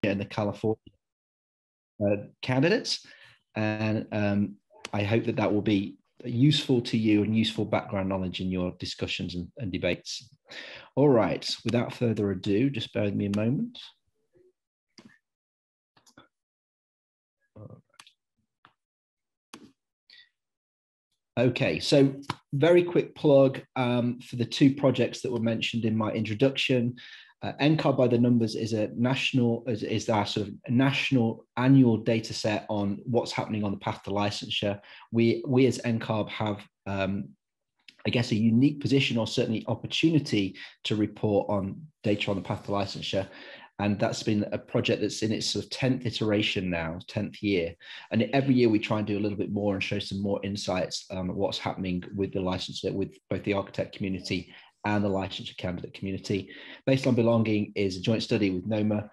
and the California candidates. And I hope that that will be useful to you and useful background knowledge in your discussions and debates. All right, without further ado, just bear with me a moment. Okay, so very quick plug for the two projects that were mentioned in my introduction. NCAR by the Numbers is a national, is our sort of national annual data set on what's happening on the path to licensure. We as NCAR have, I guess, a unique position or certainly opportunity to report on data on the path to licensure. And that's been a project that's in its sort of 10th iteration now, 10th year. And every year we try and do a little bit more and show some more insights on what's happening with the licensure, with both the architect community and the licensure candidate community. Based on Belonging is a joint study with Nomad,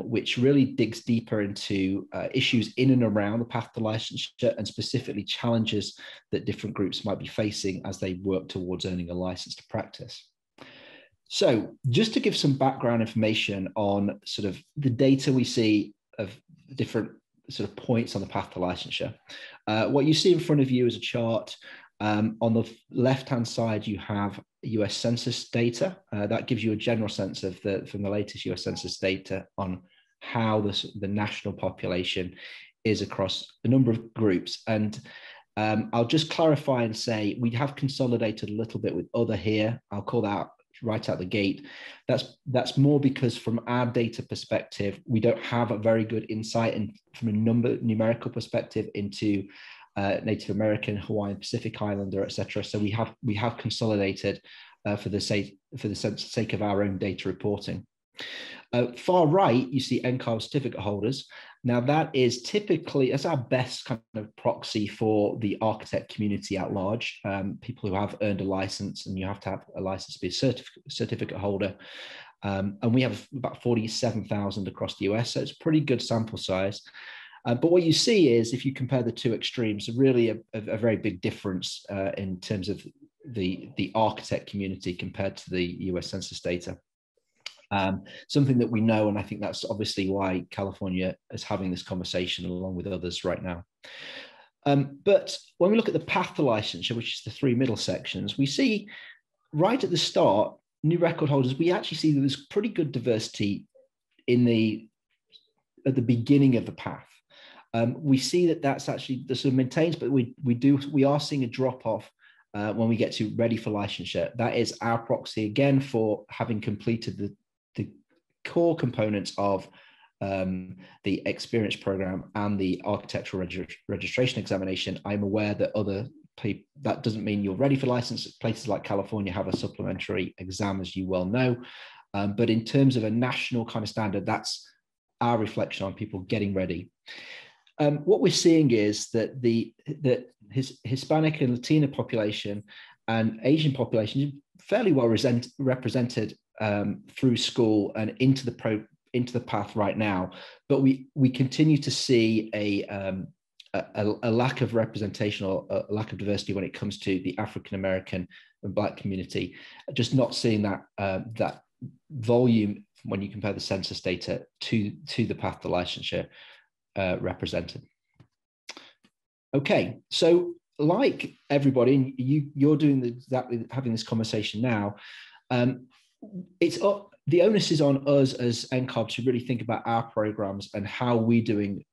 which really digs deeper into issues in and around the path to licensure and specifically challenges that different groups might be facing as they work towards earning a license to practice. So just to give some background information on sort of the data we see of different sort of points on the path to licensure. What you see in front of you is a chart. On the left-hand side, you have US Census data. That gives you a general sense of from the latest US Census data on how the national population is across a number of groups. And I'll just clarify and say we have consolidated a little bit with other here. I'll call that right out the gate. That's more because from our data perspective, we don't have a very good insight and from a numerical perspective into Native American, Hawaiian, Pacific Islander, etc. So we have consolidated for the sake of our own data reporting. Far right, you see NCAR certificate holders. Now that is typically, that's our best kind of proxy for the architect community at large, people who have earned a license, and you have to have a license to be a certificate holder. And we have about 47,000 across the US, so it's a pretty good sample size. But what you see is, if you compare the two extremes, really a very big difference in terms of the architect community compared to the US Census data. Something that we know, and I think that's obviously why California is having this conversation along with others right now. But when we look at the path to licensure, which is the three middle sections, we see right at the start, new record holders, we actually see that there's pretty good diversity at the beginning of the path. We see that that's actually the sort of maintains, but we are seeing a drop off when we get to ready for licensure. That is our proxy again for having completed the core components of the experience program and the architectural registration examination. I'm aware that other people, that doesn't mean you're ready for license. Places like California have a supplementary exam, as you well know. But in terms of a national kind of standard, that's our reflection on people getting ready. What we're seeing is that the Hispanic and Latino population and Asian population is fairly well represented through school and into the path right now, but we continue to see a lack of representation or a lack of diversity when it comes to the African American and Black community. Just not seeing that volume when you compare the census data to the path to licensure represented. Okay, so like everybody, you're doing having this conversation now. The onus is on us as NCAB to really think about our programs and how we're doing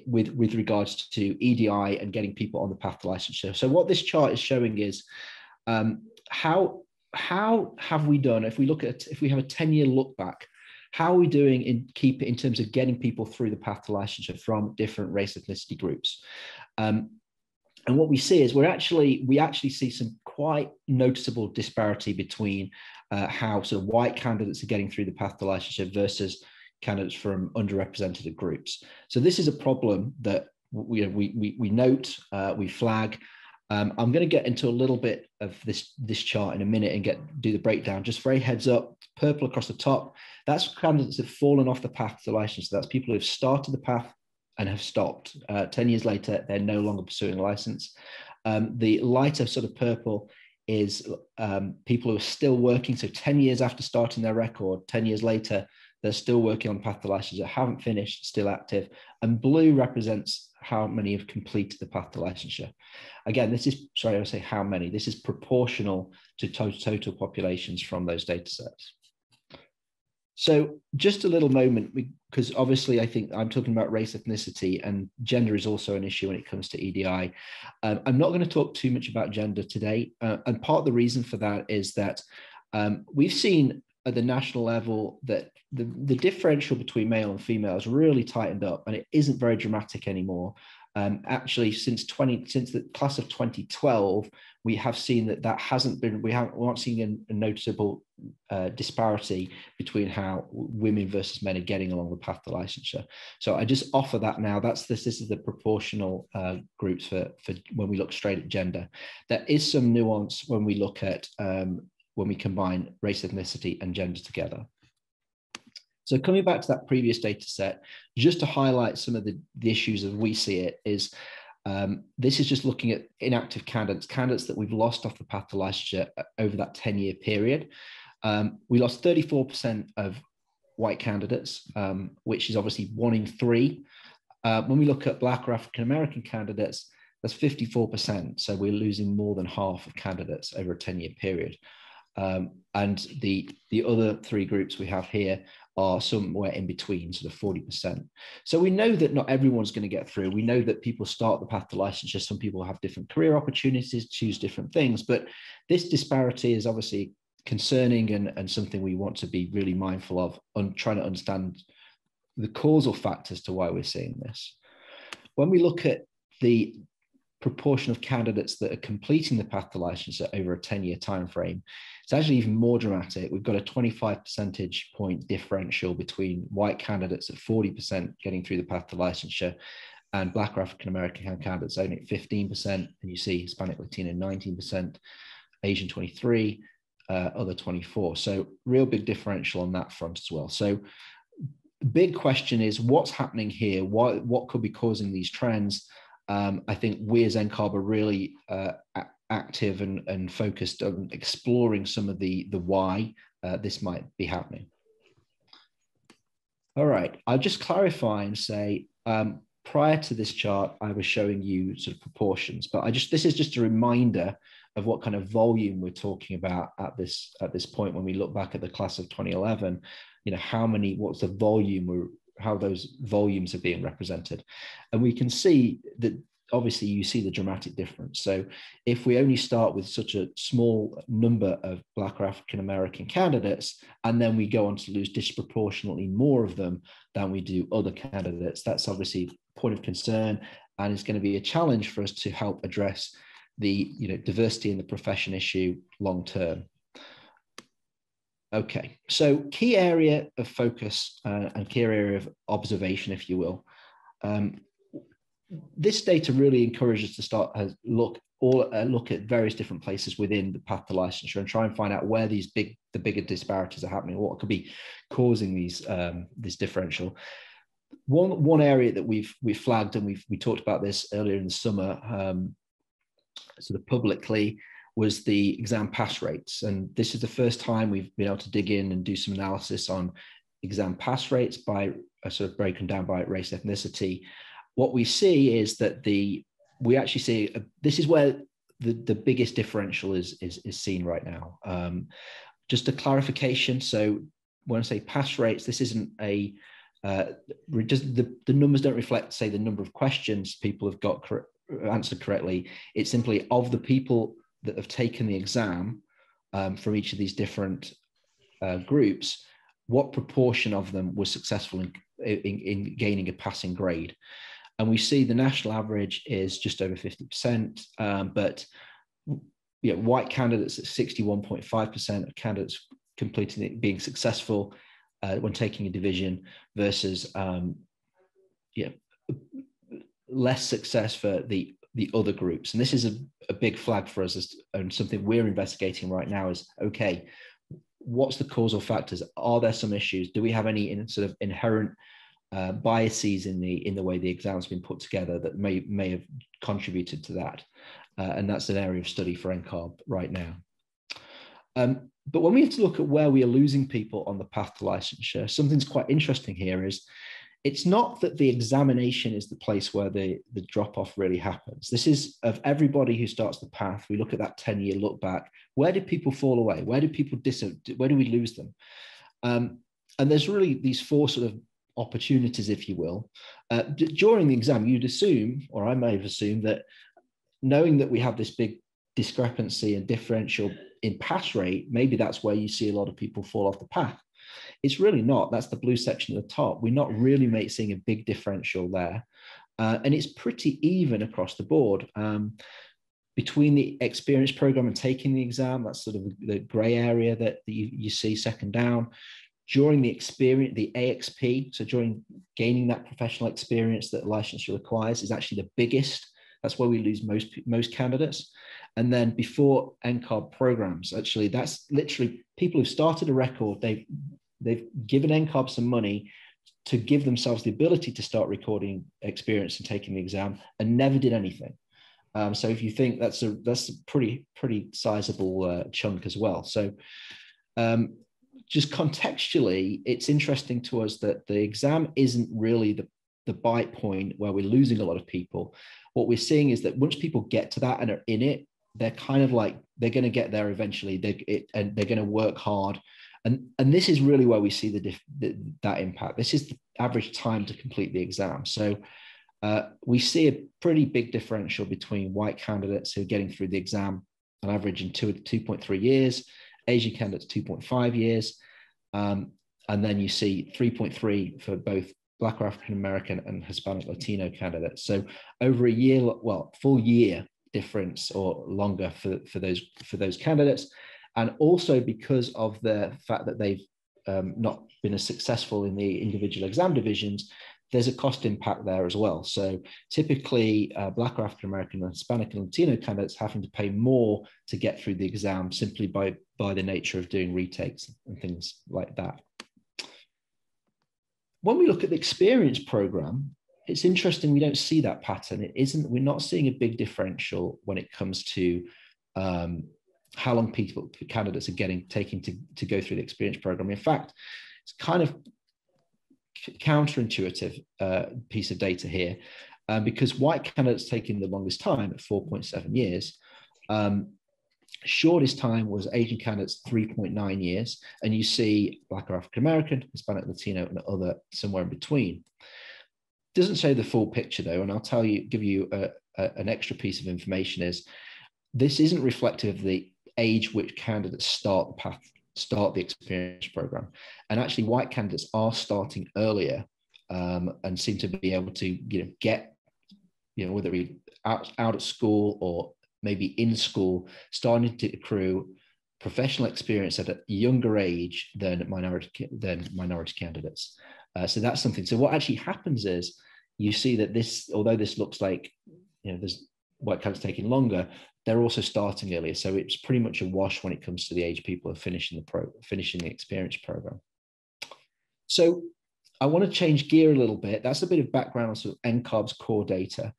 with regards to EDI and getting people on the path to licensure. So what this chart is showing is how have we done, if we have a 10-year look back, how are we doing in terms of getting people through the path to licensure from different race ethnicity groups? And what we see is we actually see some quite noticeable disparity between how sort of white candidates are getting through the path to licensure versus candidates from underrepresented groups. So this is a problem that we note, we flag. I'm going to get into a little bit of this chart in a minute and do the breakdown. Just very heads up, purple across the top, that's candidates that have fallen off the path to license. That's people who have started the path and have stopped. 10 years later, they're no longer pursuing a license. The lighter sort of purple is people who are still working. So 10 years after starting their record, 10 years later, They're still working on path to licensure, haven't finished, still active. And blue represents how many have completed the path to licensure. Again, this is, sorry, I say how many. This is proportional to total populations from those data sets. So just a little moment, because obviously I think I'm talking about race, ethnicity, and gender is also an issue when it comes to EDI. I'm not going to talk too much about gender today. And part of the reason for that is that we've seen at the national level that the differential between male and female has really tightened up, and it isn't very dramatic anymore. Actually, since the class of 2012, we have seen that hasn't been, we're not seeing a noticeable disparity between how women versus men are getting along the path to licensure. So I just offer that now. This is the proportional groups for when we look straight at gender. There is some nuance when we look at when we combine race, ethnicity, and gender together. So coming back to that previous data set, just to highlight some of the issues as we see it is, this is just looking at inactive candidates that we've lost off the path to licensure over that 10-year period. We lost 34% of white candidates, which is obviously 1 in 3. When we look at Black or African American candidates, that's 54%. So we're losing more than half of candidates over a 10-year period. And the other 3 groups we have here are somewhere in between, sort of 40%. So we know that not everyone's going to get through. We know that people start the path to licensure. Some people have different career opportunities, choose different things, but this disparity is obviously concerning and something we want to be really mindful of on trying to understand the causal factors to why we're seeing this. When we look at the proportion of candidates that are completing the path to licensure over a 10-year time frame, it's actually even more dramatic. We've got a 25 percentage point differential between white candidates at 40% getting through the path to licensure and Black or African American candidates only at 15%. And you see Hispanic Latino 19%, Asian 23%, other 24%. So real big differential on that front as well. So big question is what's happening here? What could be causing these trends? I think we as NCARB are really active and focused on exploring some of the why this might be happening. All right, I'll just clarify and say, prior to this chart, I was showing you sort of proportions, but this is just a reminder of what kind of volume we're talking about at this point when we look back at the class of 2011. You know, what's the volume, how those volumes are being represented. And we can see that obviously you see the dramatic difference. So if we only start with such a small number of Black or African American candidates, and then we go on to lose disproportionately more of them than we do other candidates, that's obviously a point of concern, and it's going to be a challenge for us to help address the diversity in the profession issue long term. Okay, so key area of focus and key area of observation, if you will. This data really encourages us to start look at various different places within the path to licensure and try and find out where the bigger disparities are happening, what could be causing this differential. One area that we've flagged, and we talked about this earlier in the summer, sort of publicly, was the exam pass rates. And this is the first time we've been able to dig in and do some analysis on exam pass rates by sort of broken down by race, ethnicity. What we see is that we actually see this is where the biggest differential is seen right now. Just a clarification. So when I say pass rates, this isn't just the numbers don't reflect, say, the number of questions people have got answered correctly. It's simply of the people that have taken the exam from each of these different groups, what proportion of them was successful in gaining a passing grade. And we see the national average is just over 50%, but white candidates at 61.5% of candidates completing it, being successful when taking a division versus less success for the other groups. And this is a big flag for us, and something we're investigating right now is, okay, what's the causal factors? Are there some issues? Do we have any sort of inherent biases in the way the exam's been put together that may have contributed to that? And that's an area of study for NCARB right now. But when we have to look at where we are losing people on the path to licensure, something's quite interesting here is it's not that the examination is the place where the drop-off really happens. This is of everybody who starts the path. We look at that 10-year look back. Where did people fall away? Where did people where do we lose them? And there's really these four sort of opportunities, if you will. During the exam, you'd assume, or I may have assumed, that knowing that we have this big discrepancy and differential in pass rate, maybe that's where you see a lot of people fall off the path. It's really not. That's the blue section at the top. We're not really seeing a big differential there. And it's pretty even across the board. Between the experience program and taking the exam, that's sort of the gray area that you see second down. During the experience, the AXP, so during gaining that professional experience that licensure requires, is actually the biggest. That's where we lose most candidates. And then before NCARB programs, actually, that's literally people who've started a record, they've given NCARB some money to give themselves the ability to start recording experience and taking the exam, and never did anything. So if you think that's a pretty sizable chunk as well. So just contextually, it's interesting to us that the exam isn't really the bite point where we're losing a lot of people. What we're seeing is that once people get to that and are in it, they're kind of like, they're going to get there eventually, and they're going to work hard. And this is really where we see that impact. This is the average time to complete the exam. So we see a pretty big differential between white candidates who are getting through the exam on average in 2.3 years, Asian candidates 2.5 years, and then you see 3.3 for both Black or African American and Hispanic Latino candidates. So over a year, well, full year difference or longer for those candidates. And also because of the fact that they've not been as successful in the individual exam divisions, there's a cost impact there as well. So typically Black or African American and Hispanic and Latino candidates having to pay more to get through the exam simply by the nature of doing retakes and things like that. When we look at the experience program, it's interesting, we don't see that pattern. We're not seeing a big differential when it comes to how long candidates are taking to go through the experience program. In fact, it's kind of counterintuitive piece of data here, because white candidates taking the longest time at 4.7 years. Shortest time was Asian candidates 3.9 years, and you see Black or African American, Hispanic, Latino, and other somewhere in between. Doesn't show the full picture though, and I'll give you an extra piece of information is this isn't reflective of the age which candidates start the experience program. And actually white candidates are starting earlier and seem to be able to get, whether it be out at school or maybe in school, starting to accrue professional experience at a younger age than minority candidates. So that's something. So what actually happens is you see that this, although this looks like, there's white candidates taking longer, they're also starting earlier. So it's pretty much a wash when it comes to the age people are finishing the experience program. So I want to change gear a little bit. That's a bit of background on sort of NCARB's core data.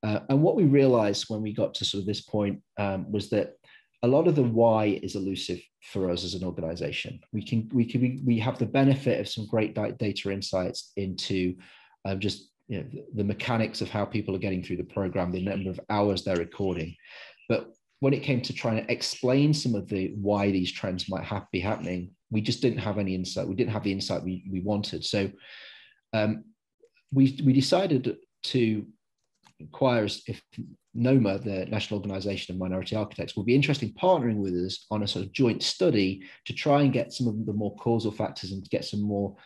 And what we realized when we got to sort of this point was that a lot of the why is elusive for us as an organization. We have the benefit of some great data insights into just the mechanics of how people are getting through the program, the number of hours they're recording. But when it came to trying to explain some of the why these trends might be happening, we just didn't have any insight. We didn't have the insight we wanted. So we decided to inquire if Nomad, the National Organization of Minority Architects, will be interested in partnering with us on a sort of joint study to try and get some of the more causal factors and to get some more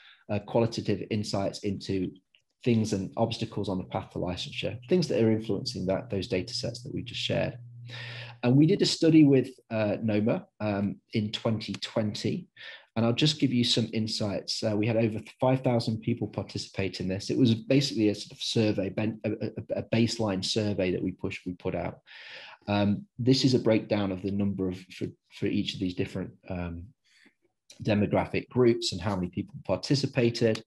qualitative insights into things and obstacles on the path to licensure, things that are influencing those data sets that we just shared. And we did a study with NOMA in 2020, and I'll just give you some insights. We had over 5,000 people participate in this. It was basically a sort of survey, a baseline survey that we put out. This is a breakdown of the number for each of these different demographic groups and how many people participated.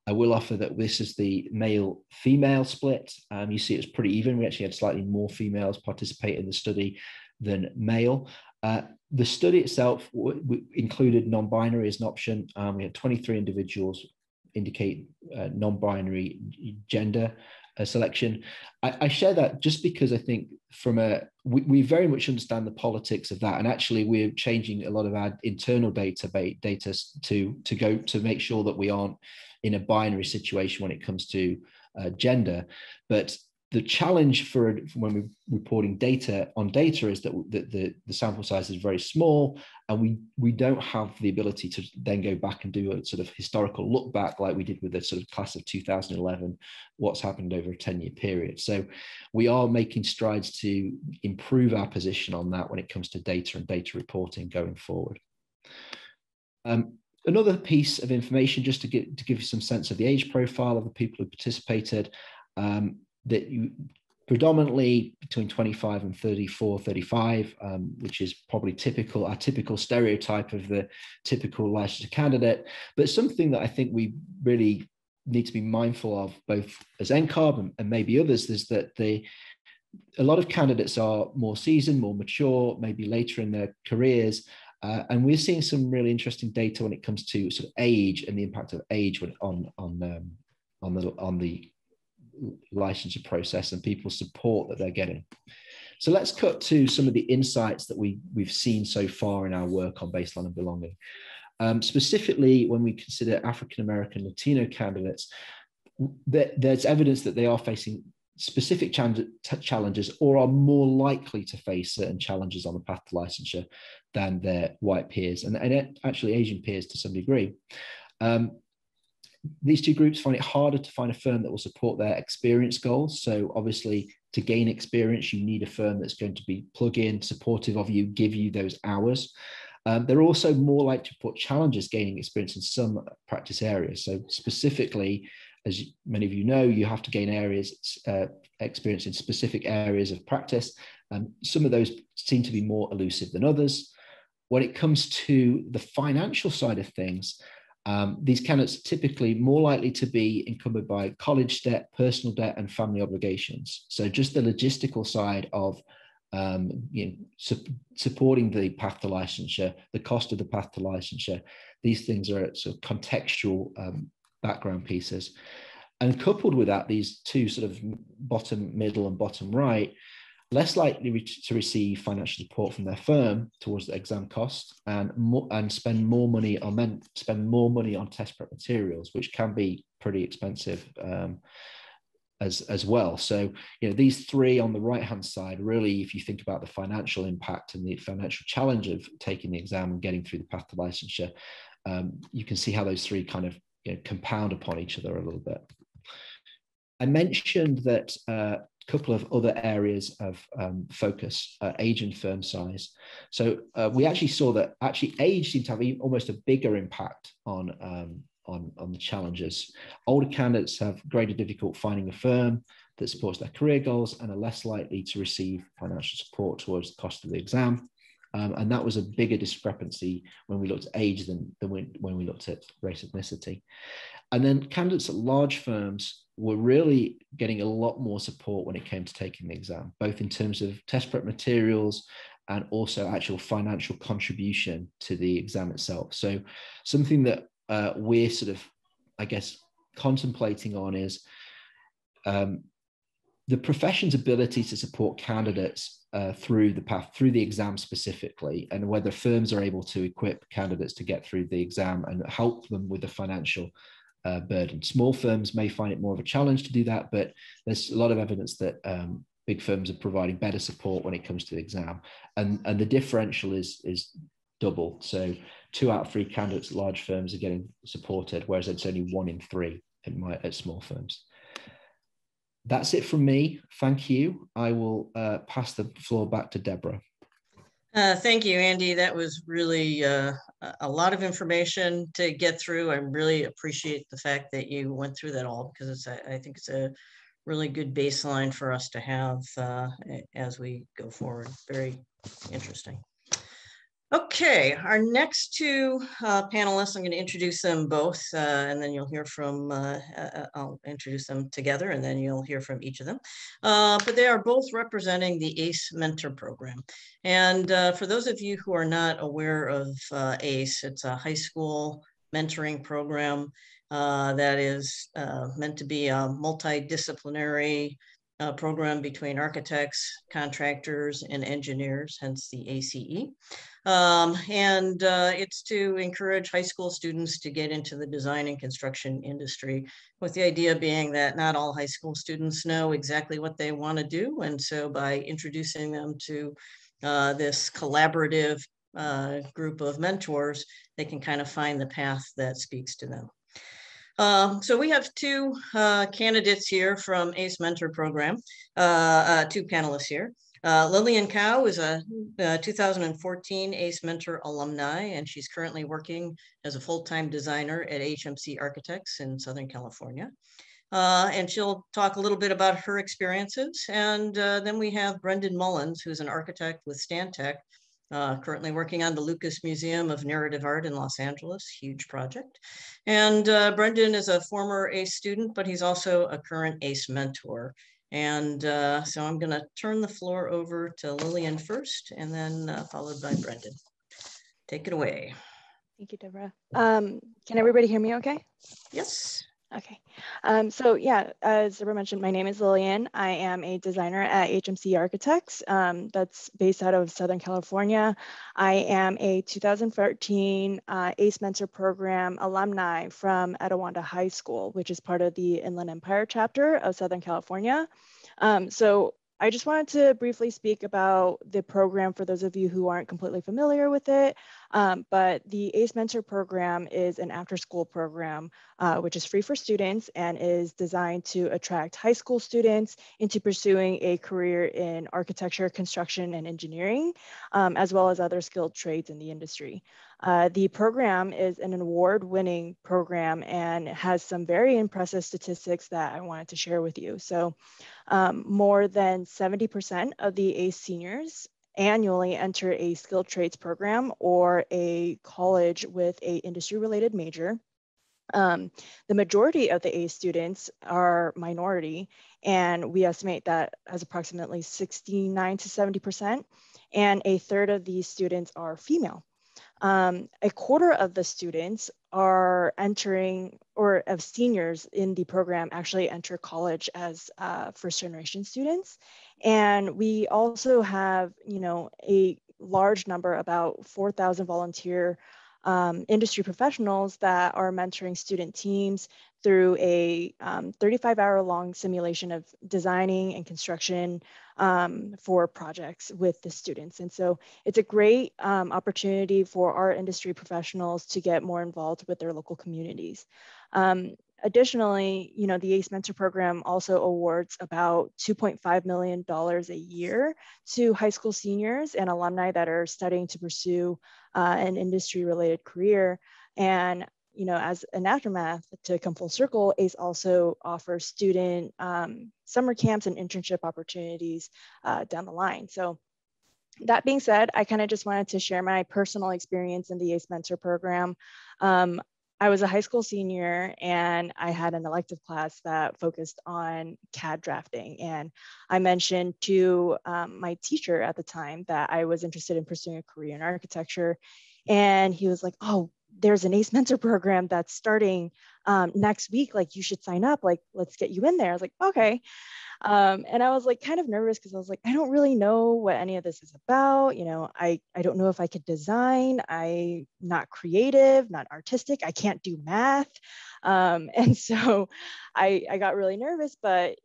I will offer that this is the male-female split. You see it's pretty even. We actually had slightly more females participate in the study than male. The study itself included non-binary as an option. We had 23 individuals indicate non-binary gender selection. I share that just because I think we very much understand the politics of that, and actually we're changing a lot of our internal data to make sure that we aren't in a binary situation when it comes to gender. But the challenge for when we're reporting data is that the sample size is very small, and we don't have the ability to then go back and do a sort of historical look back like we did with the sort of class of 2011, what's happened over a 10-year period. So we are making strides to improve our position on that when it comes to data and data reporting going forward. Another piece of information, just to give you some sense of the age profile of the people who participated, that you predominantly between 25 and 34, 35, which is probably our typical stereotype of the typical licensure candidate, but something that I think we really need to be mindful of, both as NCARB and maybe others, is that a lot of candidates are more seasoned, more mature, maybe later in their careers, and we're seeing some really interesting data when it comes to sort of age and the impact of age on the licensure process and people's support that they're getting. So let's cut to some of the insights that we've seen so far in our work on baseline and belonging. Specifically, when we consider African American Latino candidates, there's evidence that they are facing specific challenges or are more likely to face certain challenges on the path to licensure than their white peers and actually Asian peers to some degree. These two groups find it harder to find a firm that will support their experience goals. So obviously, to gain experience, you need a firm that's going to be plug-in, supportive of you, give you those hours. They're also more likely to report challenges gaining experience in some practice areas. So specifically, as many of you know, you have to gain experience in specific areas of practice. Some of those seem to be more elusive than others. When it comes to the financial side of things, these candidates are typically more likely to be encumbered by college debt, personal debt, and family obligations. So just the logistical side of supporting the path to licensure, the cost of the path to licensure, these things are sort of contextual background pieces. And coupled with that, these two sort of bottom middle and bottom right, less likely to receive financial support from their firm towards the exam costs, and spend more money on test prep materials, which can be pretty expensive as well. So these three on the right hand side, really, if you think about the financial impact and the financial challenge of taking the exam and getting through the path to licensure, you can see how those three kind of compound upon each other a little bit. I mentioned that couple of other areas of focus, age and firm size. So we actually saw that age seemed to have almost a bigger impact on the challenges. Older candidates have greater difficulty finding a firm that supports their career goals and are less likely to receive financial support towards the cost of the exam. And that was a bigger discrepancy when we looked at age than when we looked at race ethnicity. And then candidates at large firms were really getting a lot more support when it came to taking the exam, both in terms of test prep materials and also actual financial contribution to the exam itself. So something that we're sort of, I guess, contemplating on is the profession's ability to support candidates through the exam specifically, and whether firms are able to equip candidates to get through the exam and help them with the financial burden. Small firms may find it more of a challenge to do that, but there's a lot of evidence that big firms are providing better support when it comes to the exam, and the differential is double. So 2 out of 3 candidates at large firms are getting supported, whereas it's only 1 in 3 at small firms. That's it from me. Thank you. I will pass the floor back to Deborah. Thank you, Andy. That was really a lot of information to get through. I really appreciate the fact that you went through that all, because I think it's a really good baseline for us to have as we go forward. Very interesting. Okay, our next two panelists, I'm going to introduce them both, and then you'll hear from, I'll introduce them together, and then you'll hear from each of them. But they are both representing the ACE Mentor Program. And for those of you who are not aware of ACE, it's a high school mentoring program that is meant to be a multidisciplinary program between architects, contractors, and engineers, hence the ACE. It's to encourage high school students to get into the design and construction industry, with the idea being that not all high school students know exactly what they want to do. And so by introducing them to this collaborative group of mentors, they can kind of find the path that speaks to them. So we have two candidates here from ACE Mentor Program, two panelists here. Lillian Cow is a 2014 ACE Mentor alumni, and she's currently working as a full-time designer at HMC Architects in Southern California. And she'll talk a little bit about her experiences. And then we have Brendan Mullins, who's an architect with Stantec, currently working on the Lucas Museum of Narrative Art in Los Angeles, huge project. And Brendan is a former ACE student, but he's also a current ACE mentor. And so I'm going to turn the floor over to Lillian first, and then followed by Brendan. Take it away. Thank you, Deborah. Can everybody hear me okay? Yes. Okay. So yeah, as Deborah mentioned, my name is Lillian. I am a designer at HMC Architects that's based out of Southern California. I am a 2013 ACE Mentor Program alumni from Etiwanda High School, which is part of the Inland Empire chapter of Southern California. So I just wanted to briefly speak about the program for those of you who aren't completely familiar with it. But the ACE Mentor Program is an after-school program, which is free for students and is designed to attract high school students into pursuing a career in architecture, construction, and engineering, as well as other skilled trades in the industry. The program is an award-winning program and has some very impressive statistics that I wanted to share with you. So more than 70% of the ACE seniors annually enter a skilled trades program or a college with a industry-related major. The majority of the ACE students are minority, and we estimate that as approximately 69 to 70%, and a third of these students are female. A quarter of the students are entering, or of seniors in the program actually enter college as first generation students. And we also have, a large number, about 4,000 volunteer industry professionals that are mentoring student teams through a 35-hour-long simulation of designing and construction for projects with the students. And so it's a great opportunity for our industry professionals to get more involved with their local communities. Additionally, the ACE Mentor Program also awards about $2.5 million a year to high school seniors and alumni that are studying to pursue an industry-related career. And as an aftermath, to come full circle, ACE also offers student summer camps and internship opportunities down the line. So that being said, I kind of just wanted to share my personal experience in the ACE Mentor Program. I was a high school senior and I had an elective class that focused on CAD drafting. And I mentioned to my teacher at the time that I was interested in pursuing a career in architecture. And he was like, oh, there's an ACE Mentor Program that's starting next week. Like, you should sign up. Like, let's get you in there. I was like, okay. And I was like kind of nervous because I was like, I don't really know what any of this is about. I don't know if I could design. I'm not creative, not artistic. I can't do math. And so I got really nervous, but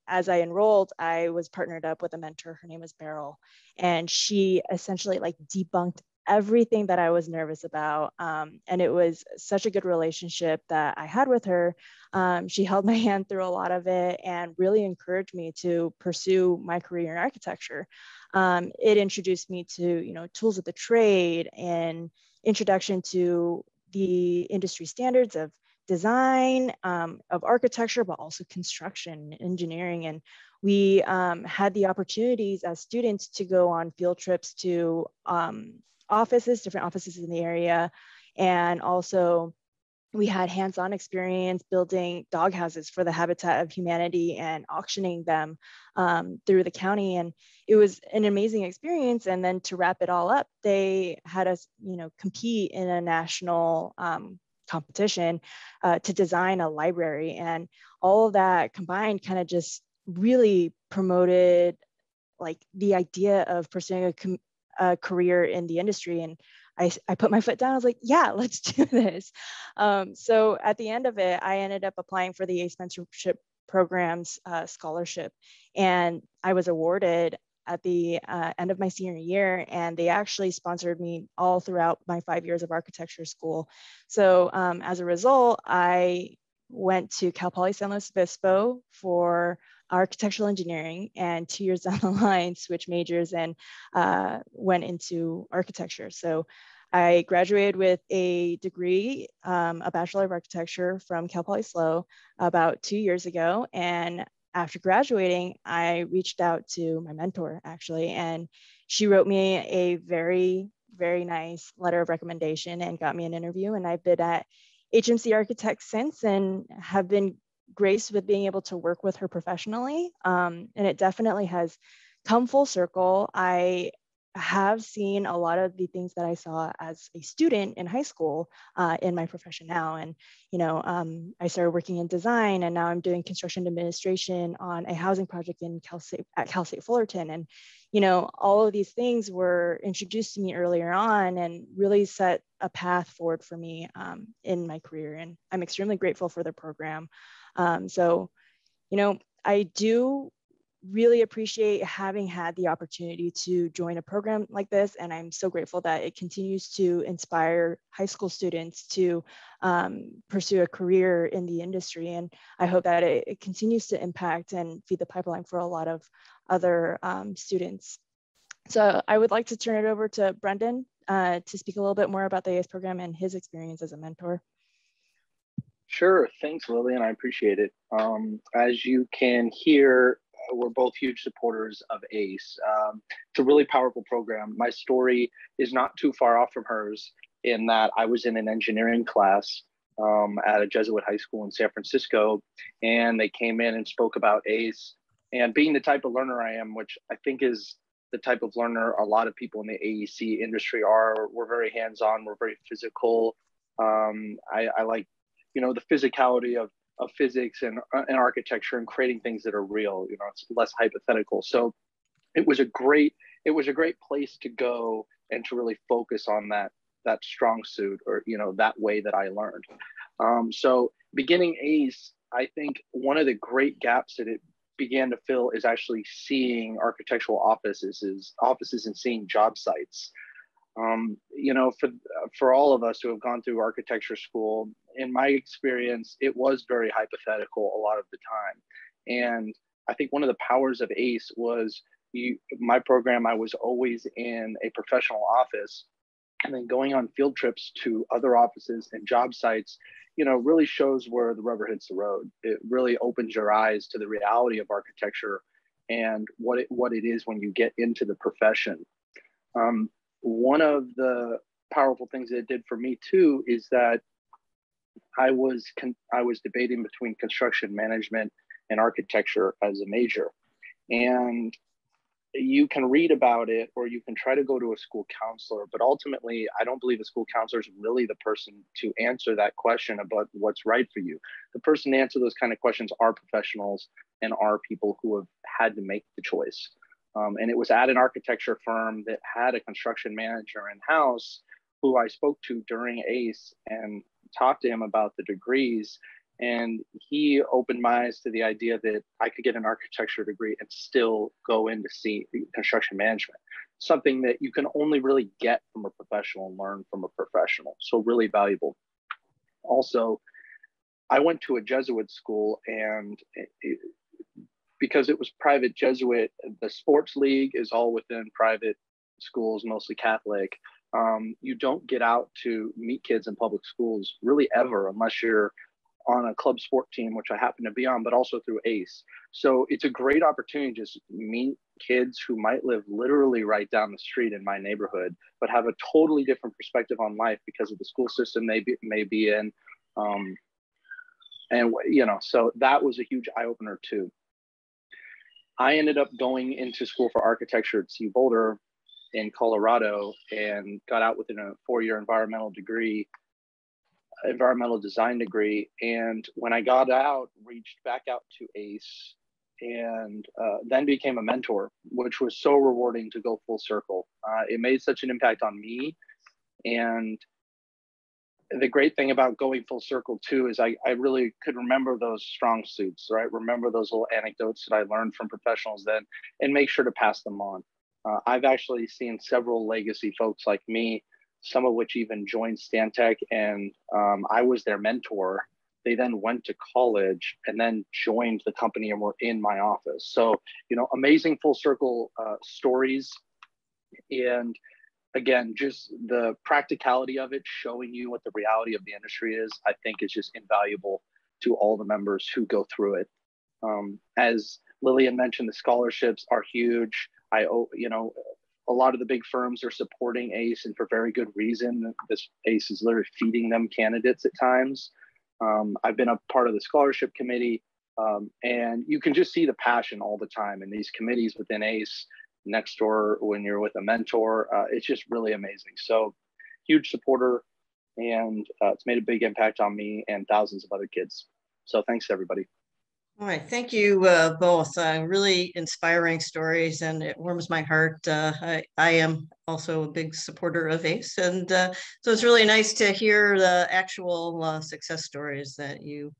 as I enrolled, I was partnered up with a mentor. Her name is Beryl, and she essentially like debunked everything that I was nervous about. And it was such a good relationship that I had with her. She held my hand through a lot of it and really encouraged me to pursue my career in architecture. It introduced me to, tools of the trade and introduction to the industry standards of design, of architecture, but also construction, engineering. And we had the opportunities as students to go on field trips to different offices in the area. And also we had hands-on experience building dog houses for the Habitat of Humanity and auctioning them through the county. And it was an amazing experience. And then to wrap it all up, they had us, compete in a national competition to design a library. And all of that combined kind of just really promoted like the idea of pursuing a career in the industry. And I put my foot down. I was like, yeah, let's do this. So at the end of it, I ended up applying for the ACE Mentorship Program's scholarship. And I was awarded at the end of my senior year. And they actually sponsored me all throughout my 5 years of architecture school. So as a result, I went to Cal Poly San Luis Obispo for architectural engineering, and 2 years down the line, switched majors and went into architecture. So I graduated with a degree, a Bachelor of Architecture from Cal Poly SLO about 2 years ago. And after graduating, I reached out to my mentor actually, and she wrote me a very, very nice letter of recommendation and got me an interview. And I've been at HMC Architects since and have been graced with being able to work with her professionally. And it definitely has come full circle. I have seen a lot of the things that I saw as a student in high school in my profession now. And, I started working in design, and now I'm doing construction administration on a housing project at Cal State Fullerton. And, all of these things were introduced to me earlier on and really set a path forward for me in my career. And I'm extremely grateful for the program. So, I do really appreciate having had the opportunity to join a program like this. And I'm so grateful that it continues to inspire high school students to pursue a career in the industry. And I hope that it continues to impact and feed the pipeline for a lot of other students. So I would like to turn it over to Brendan to speak a little bit more about the ACE program and his experience as a mentor. Sure, thanks Lillian, I appreciate it. As you can hear, we're both huge supporters of ACE. It's a really powerful program. My story is not too far off from hers in that I was in an engineering class at a Jesuit high school in San Francisco, and they came in and spoke about ACE. And being the type of learner I am, which I think is the type of learner a lot of people in the AEC industry are, we're very hands-on, we're very physical. I like, the physicality of physics and architecture and creating things that are real. It's less hypothetical. So it was a great place to go and to really focus on that strong suit, or that way that I learned. So beginning ACE, I think one of the great gaps that it began to fill is actually seeing architectural offices and seeing job sites. For all of us who have gone through architecture school, in my experience, it was very hypothetical a lot of the time. And I think one of the powers of ACE was my program, I was always in a professional office, and then going on field trips to other offices and job sites, really shows where the rubber hits the road. It really opens your eyes to the reality of architecture and what it is when you get into the profession. One of the powerful things that it did for me too is that I was debating between construction management and architecture as a major. And you can read about it, or you can try to go to a school counselor, but ultimately, I don't believe a school counselor is really the person to answer that question about what's right for you. The person to answer those kind of questions are professionals and are people who have had to make the choice. And it was at an architecture firm that had a construction manager in-house who I spoke to during ACE and talked to him about the degrees. And he opened my eyes to the idea that I could get an architecture degree and still go in to see construction management, something that you can only really get from a professional and learn from a professional. So really valuable. Also, I went to a Jesuit school, and because it was private Jesuit, the sports league is all within private schools, mostly Catholic. You don't get out to meet kids in public schools really ever, unless you're on a club sport team, which I happen to be on, but also through ACE. So it's a great opportunity to just meet kids who might live literally right down the street in my neighborhood, but have a totally different perspective on life because of the school system they may be in. And, you know, so that was a huge eye opener too. I ended up going into school for architecture at CU Boulder in Colorado and got out within a 4-year environmental design degree. And when I got out, reached back out to ACE and then became a mentor, which was so rewarding to go full circle. It made such an impact on me. And the great thing about going full circle too is I really could remember those strong suits, right? Remember those little anecdotes that I learned from professionals then and make sure to pass them on. I've actually seen several legacy folks like me, some of which even joined Stantec, and I was their mentor. They then went to college and then joined the company and were in my office. So, you know, amazing full circle stories. And again, just the practicality of it, showing you what the reality of the industry is, I think is just invaluable to all the members who go through it. As Lillian mentioned, the scholarships are huge. You know, a lot of the big firms are supporting ACE, and for very good reason. This ACE is literally feeding them candidates at times. I've been a part of the scholarship committee, and you can just see the passion all the time in these committees within ACE. Next door, when you're with a mentor, it's just really amazing. So huge supporter, and it's made a big impact on me and thousands of other kids. So thanks everybody. All right, thank you both. Really inspiring stories, and it warms my heart. I am also a big supporter of ACE, and so it's really nice to hear the actual success stories that you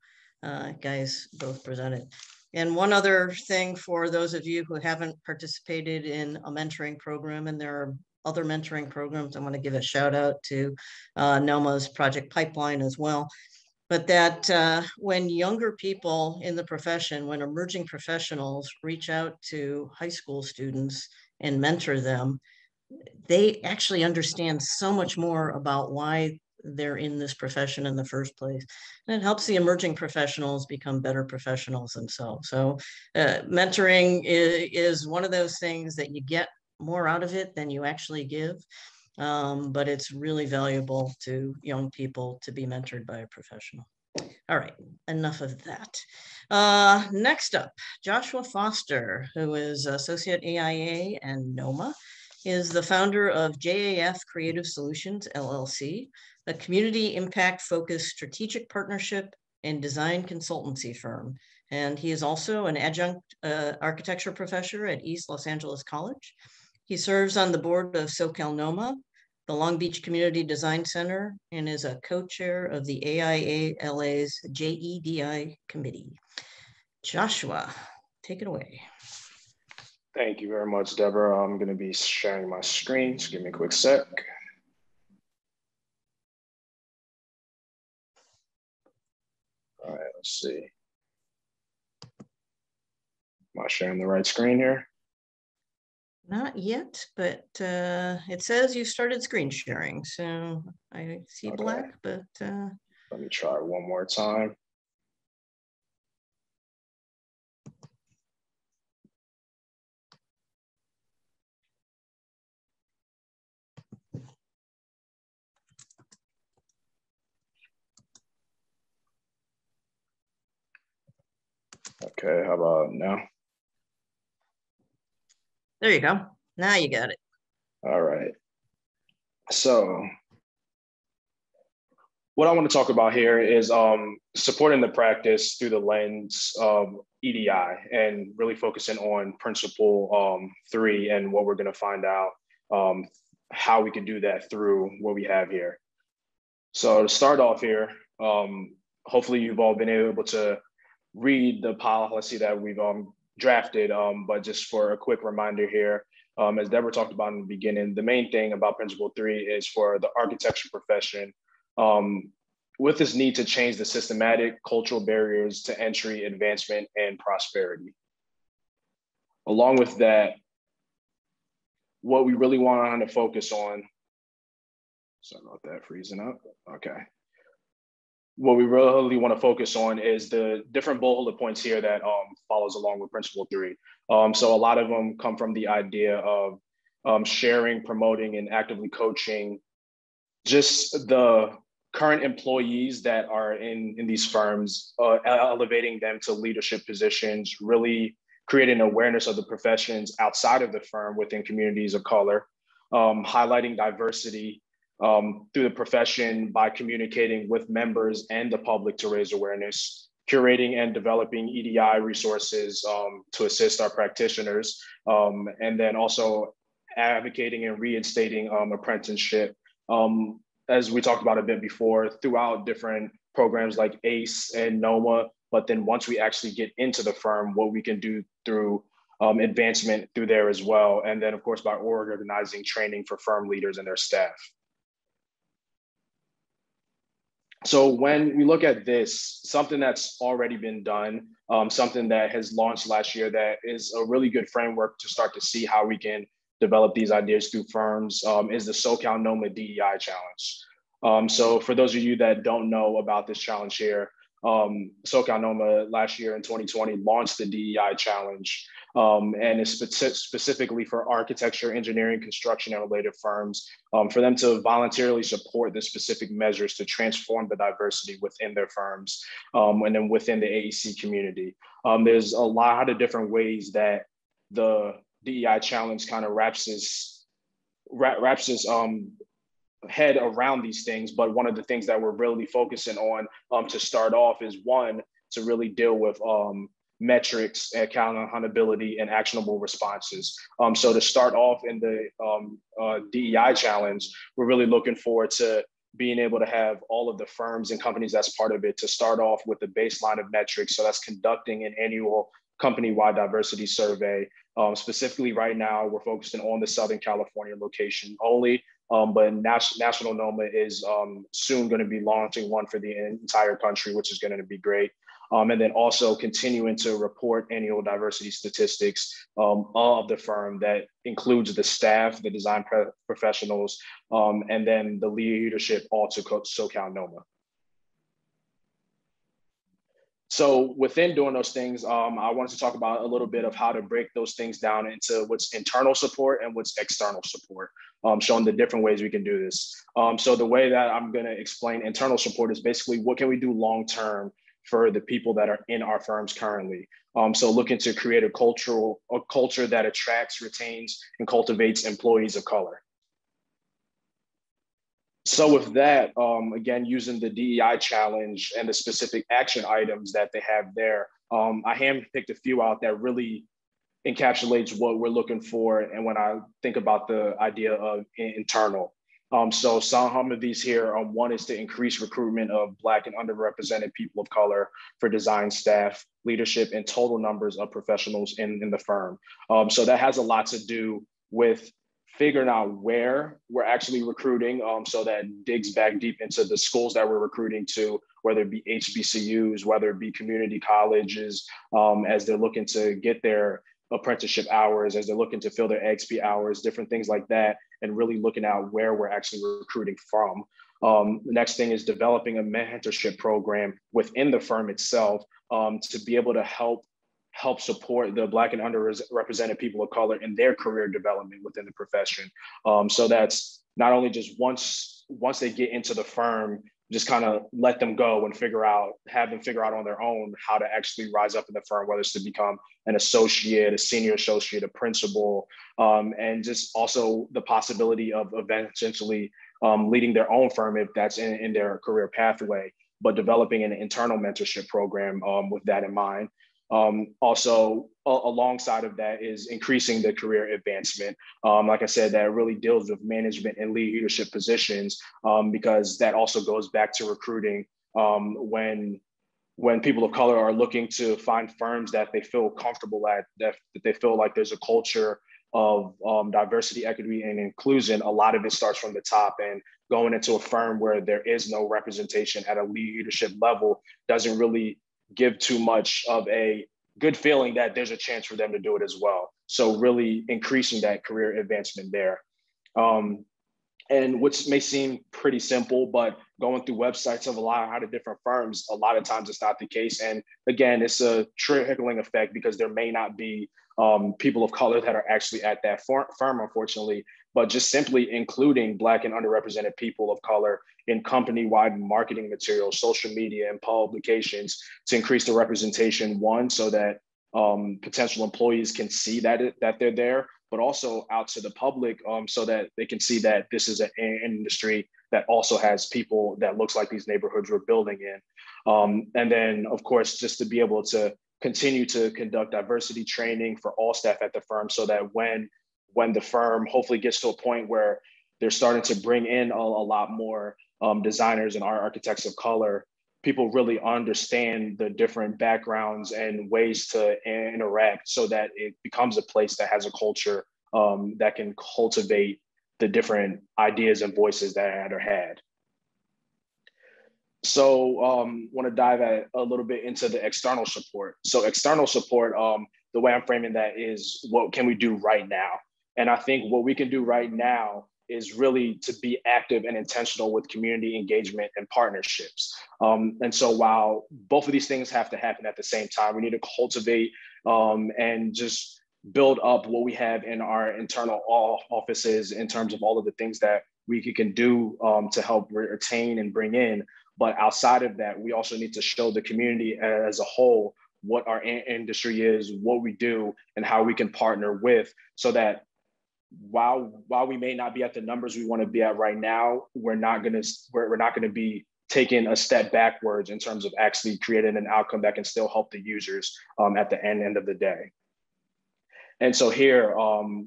guys both presented. And one other thing for those of you who haven't participated in a mentoring program, and there are other mentoring programs, I want to give a shout out to NOMA's Project Pipeline as well. But that when younger people in the profession, when emerging professionals reach out to high school students and mentor them, they actually understand so much more about why they're in this profession in the first place. And it helps the emerging professionals become better professionals themselves. So mentoring is one of those things that you get more out of it than you actually give. But it's really valuable to young people to be mentored by a professional. All right, enough of that. Next up, Joshua Foster, who is Associate AIA and NOMA, is the founder of JAF Creative Solutions, LLC, a community impact-focused strategic partnership and design consultancy firm. And he is also an adjunct architecture professor at East Los Angeles College. He serves on the board of Socal NOMA, the Long Beach Community Design Center, and is a co-chair of the AIA-LA's JEDI committee. Joshua, take it away. Thank you very much, Deborah. I'm going to be sharing my screen, so give me a quick sec. All right, let's see. Am I sharing the right screen here? Not yet, but it says you started screen sharing, so I see okay. Black, but... Let me try one more time. Okay, how about now? There you go. Now you got it. All right. So what I want to talk about here is supporting the practice through the lens of EDI and really focusing on principle 3 and what we're going to find out how we can do that through what we have here. So to start off here, hopefully you've all been able to read the policy that we've drafted, but just for a quick reminder here, as Deborah talked about in the beginning, the main thing about Principle 3 is for the architecture profession, with this need to change the systematic cultural barriers to entry, advancement, and prosperity. Along with that, what we really want to focus on, sorry about that freezing up, okay. what we really want to focus on is the different bullet points here that follows along with Principle 3. So a lot of them come from the idea of sharing, promoting, and actively coaching just the current employees that are in these firms, elevating them to leadership positions, really creating awareness of the professions outside of the firm within communities of color, highlighting diversity through the profession by communicating with members and the public to raise awareness, curating and developing EDI resources to assist our practitioners, and then also advocating and reinstating apprenticeship. As we talked about a bit before, throughout different programs like ACE and NOMA, but then once we actually get into the firm, what we can do through advancement through there as well. And then of course, by organizing training for firm leaders and their staff. So when we look at this, something that's already been done, something that has launched last year that is a really good framework to start to see how we can develop these ideas through firms is the Socal Nomad DEI Challenge. So for those of you that don't know about this challenge here, Socal Nomad last year in 2020 launched the DEI Challenge, and it's specifically for architecture, engineering, construction, and related firms, for them to voluntarily support the specific measures to transform the diversity within their firms, and then within the AEC community. There's a lot of different ways that the DEI Challenge kind of wraps this head around these things. But one of the things that we're really focusing on to start off is one, to really deal with metrics, accountability, and actionable responses. So to start off in the DEI Challenge, we're really looking forward to being able to have all of the firms and companies that's part of it to start off with the baseline of metrics. So that's conducting an annual company-wide diversity survey. Specifically right now, we're focusing on the Southern California location only, but National NOMA is soon going to be launching one for the entire country, which is going to be great. And then also continuing to report annual diversity statistics of the firm that includes the staff, the design professionals, and then the leadership, all to Socal NOMA. So within doing those things, I wanted to talk about a little bit of how to break those things down into what's internal support and what's external support, showing the different ways we can do this. So the way that I'm going to explain internal support is basically what can we do long-term for the people that are in our firms currently. So looking to create a culture that attracts, retains, and cultivates employees of color. So with that, again, using the DEI challenge and the specific action items that they have there, I handpicked a few out that really encapsulates what we're looking for. And when I think about the idea of internal. So some of these here, one is to increase recruitment of Black and underrepresented people of color for design staff, leadership, and total numbers of professionals in the firm. So that has a lot to do with figuring out where we're actually recruiting. So that digs back deep into the schools that we're recruiting to, whether it be HBCUs, whether it be community colleges, as they're looking to get their apprenticeship hours, as they're looking to fill their XP hours, different things like that, and really looking at where we're actually recruiting from. The next thing is developing a mentorship program within the firm itself to be able to help support the Black and underrepresented people of color in their career development within the profession. So that's not only just once they get into the firm, just kind of let them go and have them figure out on their own how to actually rise up in the firm, whether it's to become an associate, a senior associate, a principal, and just also the possibility of eventually leading their own firm if that's in their career pathway, but developing an internal mentorship program with that in mind. Also, alongside of that is increasing the career advancement. Like I said, that really deals with management and leadership positions, because that also goes back to recruiting when people of color are looking to find firms that they feel comfortable at, that they feel like there's a culture of diversity, equity, and inclusion. A lot of it starts from the top, and going into a firm where there is no representation at a leadership level doesn't really give too much of a good feeling that there's a chance for them to do it as well. So really increasing that career advancement there. And which may seem pretty simple, but going through websites of a lot of different firms, a lot of times it's not the case. And again, it's a trickling effect because there may not be people of color that are actually at that firm, unfortunately, but just simply including Black and underrepresented people of color in company-wide marketing materials, social media, and publications to increase the representation, one, so that potential employees can see that they're there, but also out to the public so that they can see that this is an industry that also has people that looks like these neighborhoods we're building in. And then, of course, just to be able to continue to conduct diversity training for all staff at the firm so that when the firm hopefully gets to a point where they're starting to bring in a lot more designers and architects of color, people really understand the different backgrounds and ways to interact so that it becomes a place that has a culture that can cultivate the different ideas and voices that are had. So want to dive a little bit into the external support. So external support, the way I'm framing that is what can we do right now? And I think what we can do right now is really to be active and intentional with community engagement and partnerships. And so while both of these things have to happen at the same time, we need to cultivate and just build up what we have in our internal offices in terms of all of the things that we can do to help retain and bring in. But outside of that, we also need to show the community as a whole what our industry is, what we do, and how we can partner with, so that while we may not be at the numbers we want to be at right now, we're not going to be taking a step backwards in terms of actually creating an outcome that can still help the users at the end of the day. And so here,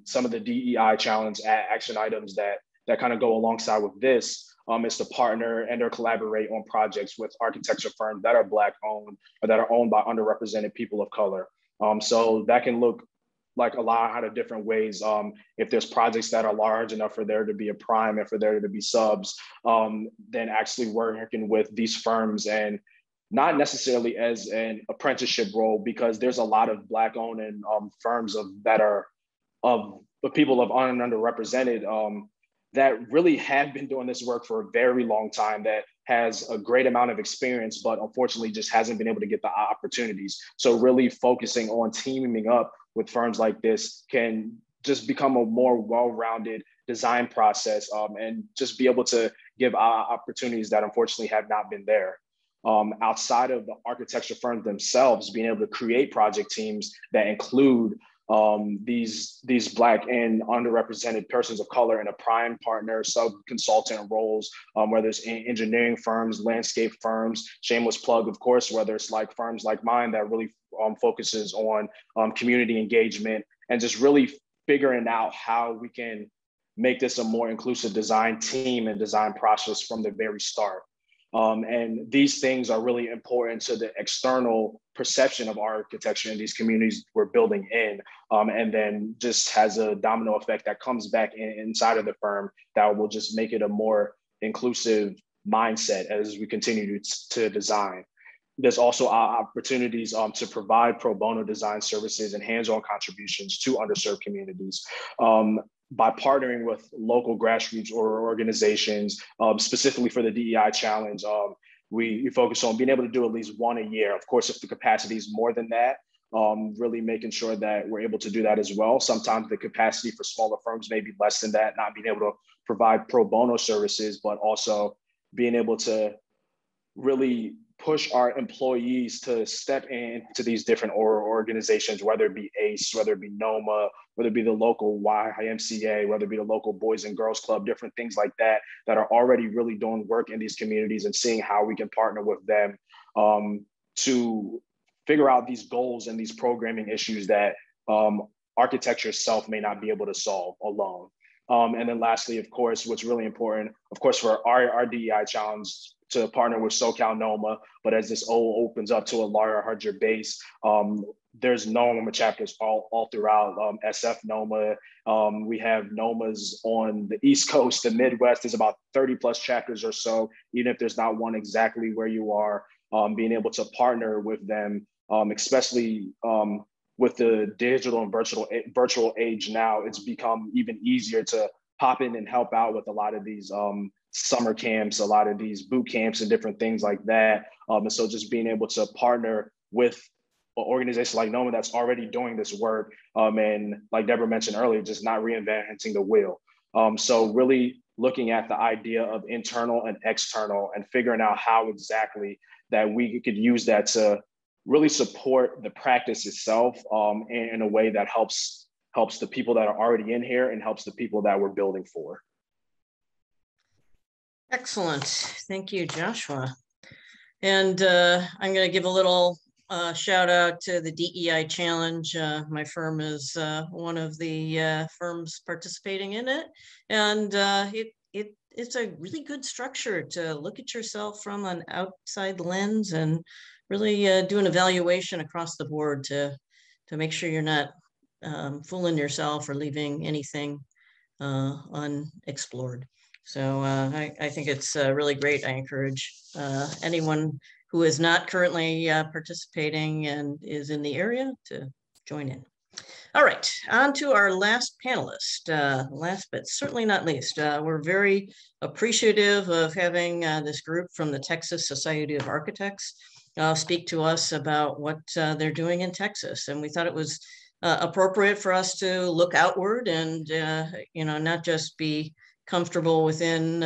some of the DEI challenge action items that kind of go alongside with this is to partner and or collaborate on projects with architecture firms that are Black owned or that are owned by underrepresented people of color. So that can look like a lot of different ways. If there's projects that are large enough for there to be a prime and for there to be subs, then actually working with these firms, and not necessarily as an apprenticeship role, because there's a lot of Black owned and firms that are of people of underrepresented that really have been doing this work for a very long time, that has a great amount of experience, but unfortunately just hasn't been able to get the opportunities. So really focusing on teaming up with firms like this can just become a more well-rounded design process and just be able to give opportunities that unfortunately have not been there. Outside of the architecture firms themselves, being able to create project teams that include these Black and underrepresented persons of color in a prime partner, sub-consultant roles, whether it's in engineering firms, landscape firms, shameless plug, of course, whether it's like firms like mine that really focuses on community engagement, and just really figuring out how we can make this a more inclusive design team and design process from the very start. And these things are really important to the external perception of architecture in these communities we're building in, and then just has a domino effect that comes back inside of the firm that will just make it a more inclusive mindset as we continue to design. There's also opportunities to provide pro bono design services and hands-on contributions to underserved communities. By partnering with local grassroots or organizations, specifically for the DEI challenge, we focus on being able to do at least one a year. Of course, if the capacity is more than that, really making sure that we're able to do that as well. Sometimes the capacity for smaller firms may be less than that, not being able to provide pro bono services, but also being able to really push our employees to step into these different organizations, whether it be ACE, whether it be NOMA, whether it be the local YMCA, whether it be the local Boys and Girls Club, different things like that, that are already really doing work in these communities, and seeing how we can partner with them to figure out these goals and these programming issues that architecture itself may not be able to solve alone. And then lastly, of course, what's really important, of course, for our DEI challenge, to partner with Socal NOMA, but as this opens up to a larger base, there's NOMA chapters all throughout SF NOMA. We have NOMAs on the East Coast, the Midwest. There's about 30 plus chapters or so, even if there's not one exactly where you are, being able to partner with them, especially with the digital and virtual age now, it's become even easier to pop in and help out with a lot of these summer camps, a lot of these boot camps and different things like that. And so just being able to partner with an organization like Nomad that's already doing this work, and like Deborah mentioned earlier, just not reinventing the wheel. So really looking at the idea of internal and external and figuring out how exactly that we could use that to really support the practice itself in a way that helps the people that are already in here and helps the people that we're building for. Excellent. Thank you, Joshua. And I'm going to give a little shout out to the DEI Challenge. My firm is one of the firms participating in it. And it's a really good structure to look at yourself from an outside lens and really do an evaluation across the board to make sure you're not fooling yourself or leaving anything unexplored. So I think it's really great. I encourage anyone who is not currently participating and is in the area to join in. All right, on to our last panelist. Last but certainly not least, we're very appreciative of having this group from the Texas Society of Architects speak to us about what they're doing in Texas. And we thought it was appropriate for us to look outward and not just be comfortable within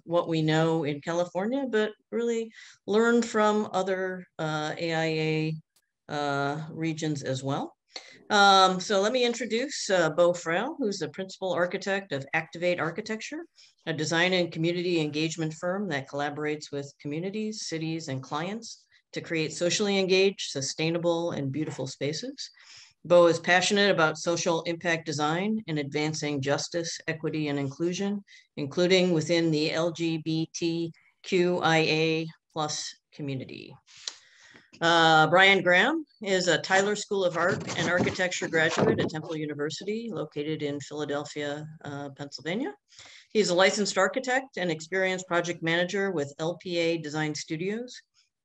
what we know in California, but really learn from other AIA regions as well. So let me introduce Beau Frail, who's the principal architect of Activate Architecture, a design and community engagement firm that collaborates with communities, cities, and clients to create socially engaged, sustainable, and beautiful spaces. Beau is passionate about social impact design and advancing justice, equity, and inclusion, including within the LGBTQIA+ community. Brian Graham is a Tyler School of Art and Architecture graduate at Temple University, located in Philadelphia, Pennsylvania. He's a licensed architect and experienced project manager with LPA Design Studios,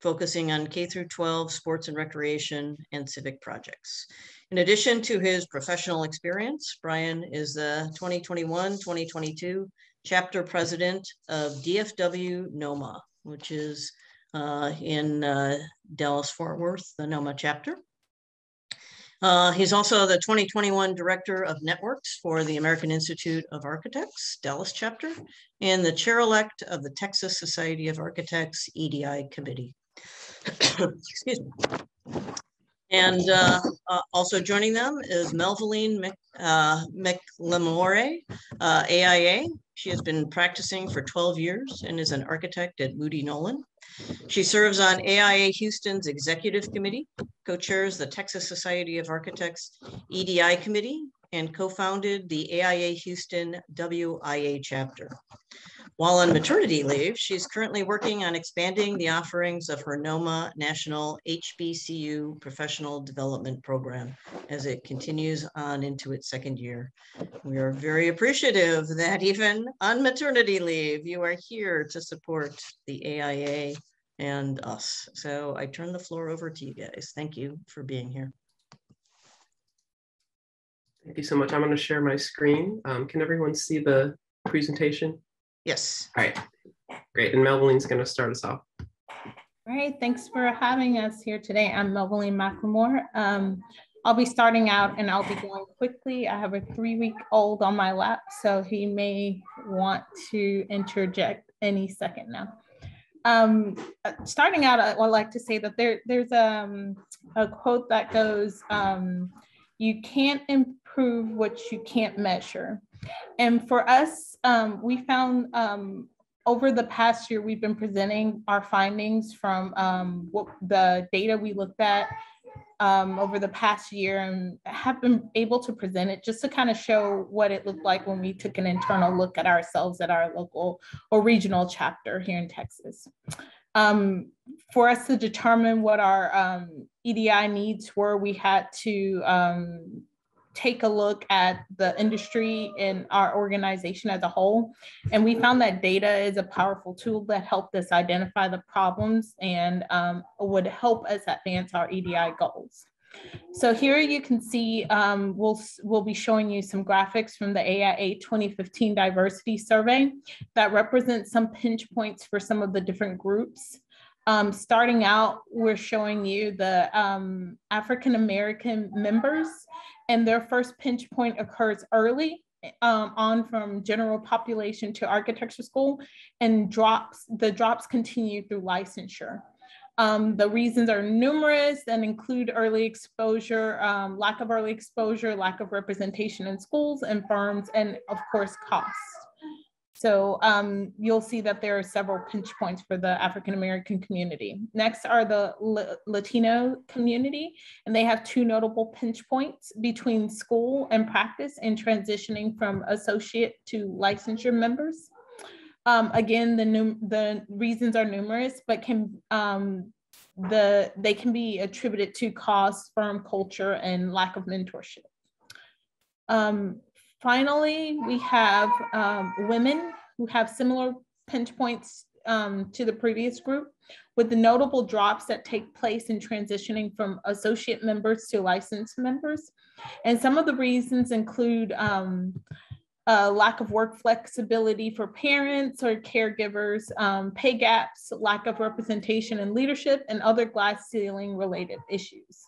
focusing on K-12 sports and recreation and civic projects. In addition to his professional experience, Brian is the 2021-2022 chapter president of DFW NOMA, which is in Dallas-Fort Worth, the NOMA chapter. He's also the 2021 director of networks for the American Institute of Architects, Dallas chapter, and the chair-elect of the Texas Society of Architects EDI committee. Excuse me. And also joining them is Melvaline McLemore, AIA. She has been practicing for 12 years and is an architect at Moody Nolan. She serves on AIA Houston's executive committee, co-chairs the Texas Society of Architects EDI committee, and co-founded the AIA Houston WIA chapter. While on maternity leave, she's currently working on expanding the offerings of her NOMA National HBCU Professional Development Program as it continues on into its second year. We are very appreciative that even on maternity leave, you are here to support the AIA and us. So I turn the floor over to you guys. Thank you for being here. Thank you so much. I'm going to share my screen. Can everyone see the presentation? Yes. All right, great. And Melvaline's going to start us off. All right, thanks for having us here today. I'm Melvaline McLemore. I'll be starting out and I'll be going quickly. I have a 3-week-old on my lap, so he may want to interject any second now. Starting out, I'd like to say that there's a quote that goes, you can't improve what you can't measure. And for us, we found over the past year, we've been presenting our findings from what the data we looked at over the past year, and have been able to present it just to kind of show what it looked like when we took an internal look at ourselves at our local or regional chapter here in Texas. For us to determine what our EDI needs were, we had to take a look at the industry and our organization as a whole. And we found that data is a powerful tool that helped us identify the problems and would help us advance our EDI goals. So here you can see, we'll be showing you some graphics from the AIA 2015 diversity survey that represent some pinch points for some of the different groups. Starting out, we're showing you the African-American members, and their first pinch point occurs early on from general population to architecture school, and the drops continue through licensure. The reasons are numerous and include early exposure, lack of early exposure, lack of representation in schools and firms, and of course, cost. So you'll see that there are several pinch points for the African-American community. Next are the Latino community, and they have two notable pinch points between school and practice and transitioning from associate to licensure members. Again, the reasons are numerous, but they can be attributed to cost, firm culture, and lack of mentorship. Finally, we have women who have similar pinch points to the previous group, with the notable drops that take place in transitioning from associate members to licensed members. And some of the reasons include lack of work flexibility for parents or caregivers, pay gaps, lack of representation in leadership, and other glass ceiling related issues.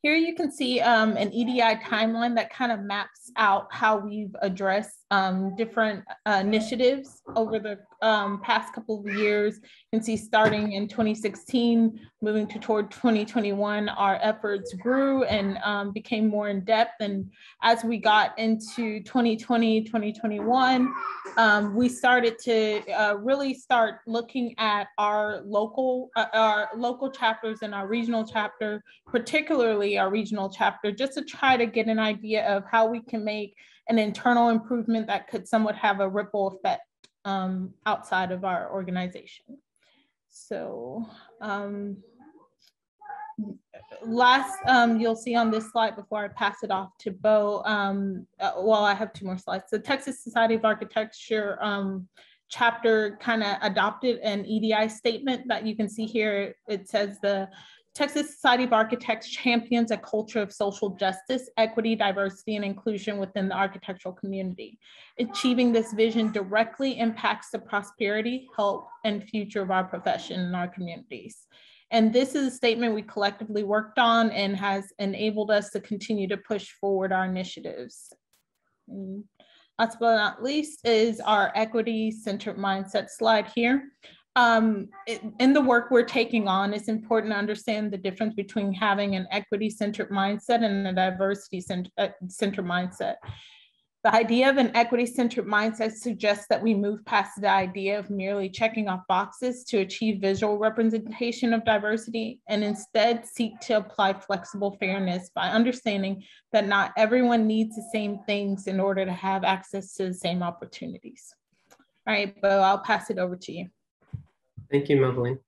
Here you can see an EDI timeline that kind of maps out how we've addressed different initiatives over the past couple of years. You can see starting in 2016, moving toward 2021, our efforts grew and became more in depth. And as we got into 2020, 2021, we started to really start looking at our local chapters and our regional chapter, particularly our regional chapter, just to try to get an idea of how we can make an internal improvement that could somewhat have a ripple effect outside of our organization. So last, you'll see on this slide before I pass it off to Bo, well, I have two more slides. The Texas Society of Architecture chapter kind of adopted an EDI statement that you can see here. It says the Texas Society of Architects champions a culture of social justice, equity, diversity, and inclusion within the architectural community. Achieving this vision directly impacts the prosperity, health, and future of our profession and our communities. And this is a statement we collectively worked on and has enabled us to continue to push forward our initiatives. Last but not least is our equity-centered mindset slide here. In the work we're taking on, it's important to understand the difference between having an equity-centered mindset and a diversity-centered mindset. The idea of an equity-centered mindset suggests that we move past the idea of merely checking off boxes to achieve visual representation of diversity, and instead seek to apply flexible fairness by understanding that not everyone needs the same things in order to have access to the same opportunities. All right, Bo, I'll pass it over to you. Thank you, Moveline.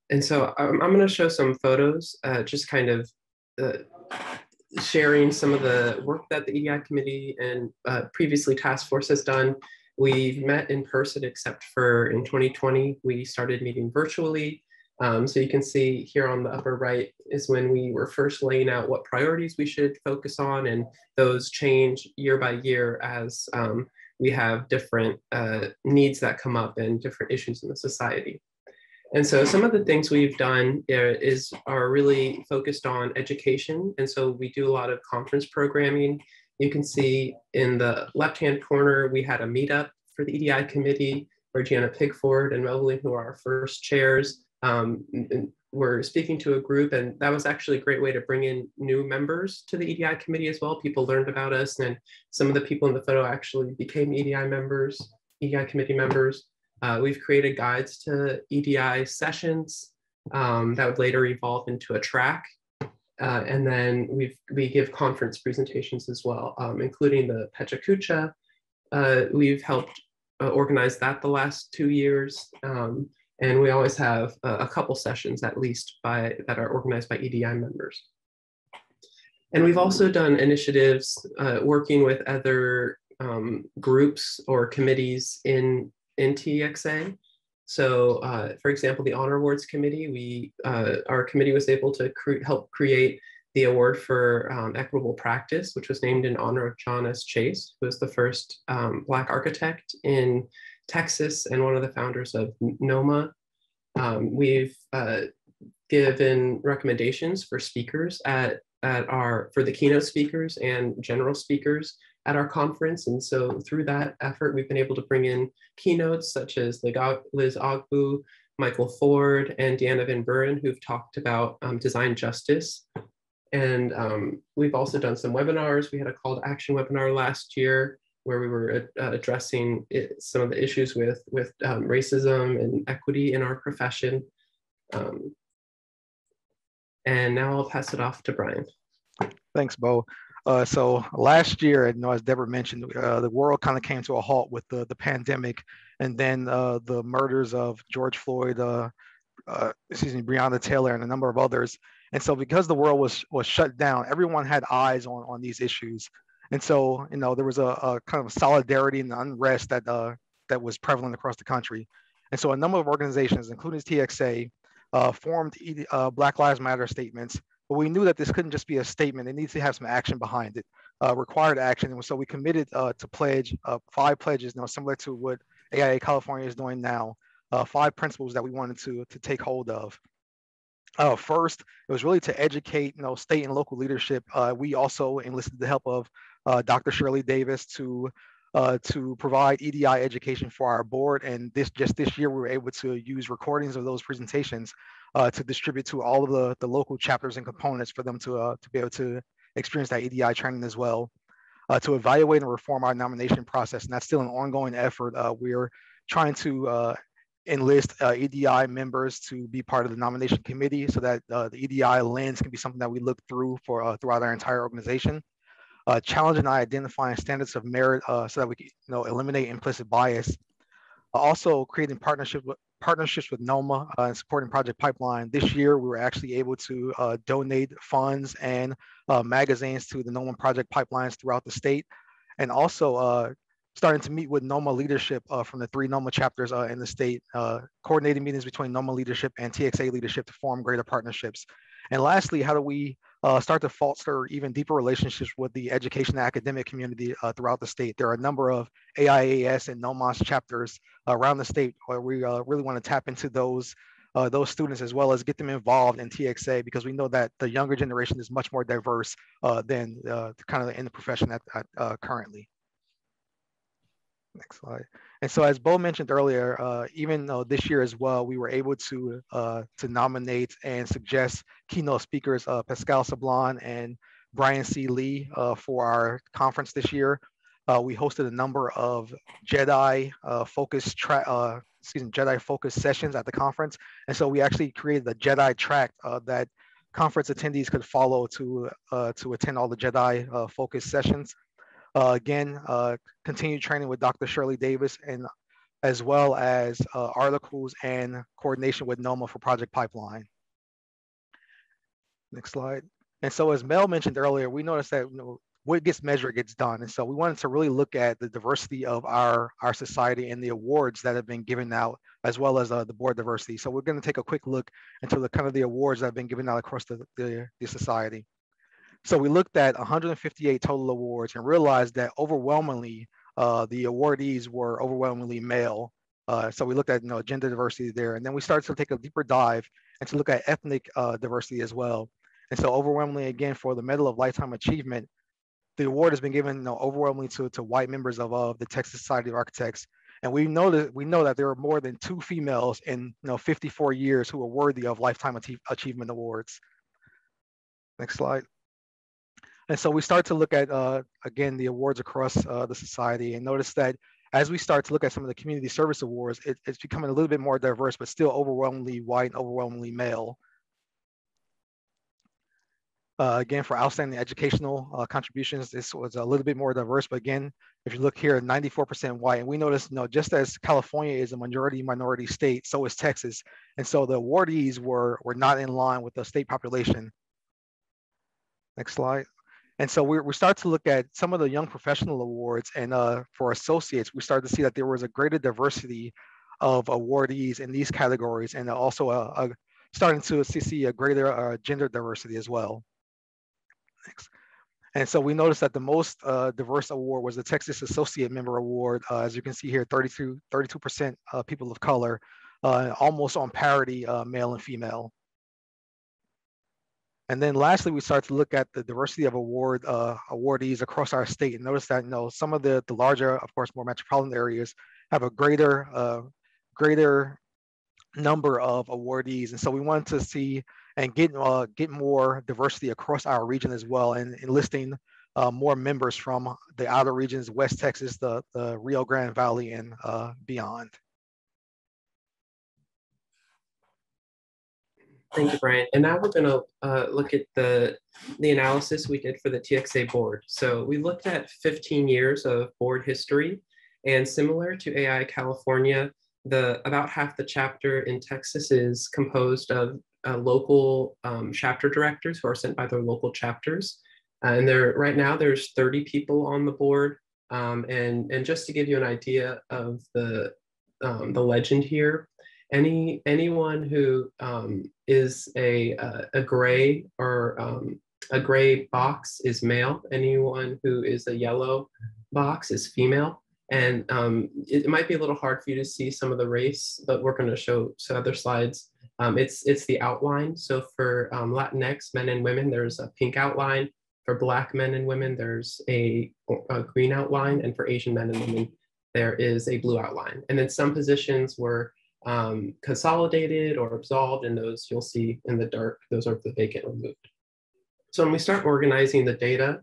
And so I'm going to show some photos, just kind of sharing some of the work that the EDI committee and previously task force has done. We've met in person, except for in 2020, we started meeting virtually. So you can see here on the upper right is when we were first laying out what priorities we should focus on, and those change year by year as we have different needs that come up and different issues in the society. And so some of the things we've done are really focused on education. And so we do a lot of conference programming. You can see in the left-hand corner, we had a meetup for the EDI committee where Gianna Pigford and Moveline, who are our first chairs, were speaking to a group. And that was actually a great way to bring in new members to the EDI committee as well. People learned about us, and some of the people in the photo actually became EDI members, EDI committee members. We've created guides to EDI sessions that would later evolve into a track. And then we give conference presentations as well, including the Pecha Kucha. We've helped organize that the last 2 years. And we always have a couple sessions at least that are organized by EDI members. And we've also done initiatives working with other groups or committees in TXA. So for example, the Honor Awards Committee, our committee was able to help create the award for equitable practice, which was named in honor of John S. Chase, who was the first Black architect in Texas and one of the founders of Nomad. We've given recommendations for speakers for the keynote speakers and general speakers at our conference. And so through that effort, we've been able to bring in keynotes such as Liz Ogbu, Michael Ford, and Deanna Van Buren, who've talked about design justice. And we've also done some webinars. We had a call to action webinar last year where we were addressing some of the issues with racism and equity in our profession. And now I'll pass it off to Brian. Thanks, Bo. So last year, as Deborah mentioned, the world kind of came to a halt with the pandemic, and then the murders of George Floyd, Breonna Taylor, and a number of others. And so because the world was shut down, everyone had eyes on these issues. And so, there was a kind of solidarity and unrest that was prevalent across the country. And so a number of organizations, including TXA, formed Black Lives Matter statements. But we knew that this couldn't just be a statement. It needs to have some action behind it, required action. And so we committed to pledge 5 pledges, similar to what AIA California is doing now, 5 principles that we wanted to take hold of. First, it was really to educate, state and local leadership. We also enlisted the help of Dr. Shirley Davis to provide EDI education for our board. And this year, we were able to use recordings of those presentations to distribute to all of the local chapters and components for them to be able to experience that EDI training as well. To evaluate and reform our nomination process, and that's still an ongoing effort. We're trying to enlist EDI members to be part of the nomination committee so that the EDI lens can be something that we look through for throughout our entire organization. Challenging and identifying standards of merit so that we can eliminate implicit bias. Also creating partnerships with NOMA and supporting Project Pipeline. This year, we were actually able to donate funds and magazines to the NOMA Project Pipelines throughout the state, and also starting to meet with NOMA leadership from the 3 NOMA chapters in the state, coordinating meetings between NOMA leadership and TXA leadership to form greater partnerships. And lastly, how do we start to foster even deeper relationships with the education and academic community throughout the state? There are a number of AIAS and NOMAS chapters around the state where we really want to tap into those students as well as get them involved in TXA, because we know that the younger generation is much more diverse than kind of in the profession currently. Next slide. And so, as Bo mentioned earlier, even though this year as well, we were able to nominate and suggest keynote speakers Pascal Sablon and Brian C. Lee for our conference this year. We hosted a number of Jedi focused sessions at the conference, and so we actually created a Jedi track that conference attendees could follow to attend all the Jedi focused sessions. Again, continued training with Dr. Shirley Davis, and as well as articles and coordination with NOMA for Project Pipeline. Next slide. And so, as Mel mentioned earlier, we noticed that what gets measured gets done. And so we wanted to really look at the diversity of our society and the awards that have been given out, as well as the board diversity. So we're going to take a quick look into the kind of the awards that have been given out across the society. So we looked at 158 total awards and realized that overwhelmingly, the awardees were overwhelmingly male. So we looked at gender diversity there, and then we started to take a deeper dive and to look at ethnic diversity as well. And so overwhelmingly, again, for the Medal of Lifetime Achievement, the award has been given overwhelmingly to white members of the Texas Society of Architects. And we know that there are more than 2 females in 54 years who are worthy of Lifetime Achievement Awards. Next slide. And so we start to look at, again, the awards across the society, and notice that as we start to look at some of the community service awards, it's becoming a little bit more diverse, but still overwhelmingly white and overwhelmingly male. Again, for outstanding educational contributions, this was a little bit more diverse, but again, if you look here, 94% white. And we notice, just as California is a majority minority state, so is Texas. And so the awardees were not in line with the state population. Next slide. And so we start to look at some of the young professional awards, and for associates, we started to see that there was a greater diversity of awardees in these categories, and also starting to see a greater gender diversity as well. Next. And so we noticed that the most diverse award was the Texas Associate Member Award. As you can see here, 32% people of color, almost on parity, male and female. And then lastly, we started to look at the diversity of awardees across our state, and notice that some of the larger, of course, more metropolitan areas have a greater number of awardees. And so we wanted to see and get more diversity across our region as well, and enlisting more members from the outer regions, West Texas, the Rio Grande Valley, and beyond. Thank you, Brian. And now we're going to look at the analysis we did for the TXA board. So we looked at 15 years of board history, and similar to AI California, about half the chapter in Texas is composed of local chapter directors who are sent by their local chapters. And right now there's 30 people on the board. And just to give you an idea of the legend here, anyone who is a gray or a gray box is male. Anyone who is a yellow box is female. And it might be a little hard for you to see some of the race, but we're going to show some other slides. It's the outline. So for Latinx men and women, there's a pink outline. For Black men and women, there's a green outline. And for Asian men and women, there is a blue outline. And then some positions were consolidated or absolved, and those you'll see in the dark, those are the vacant removed. So when we start organizing the data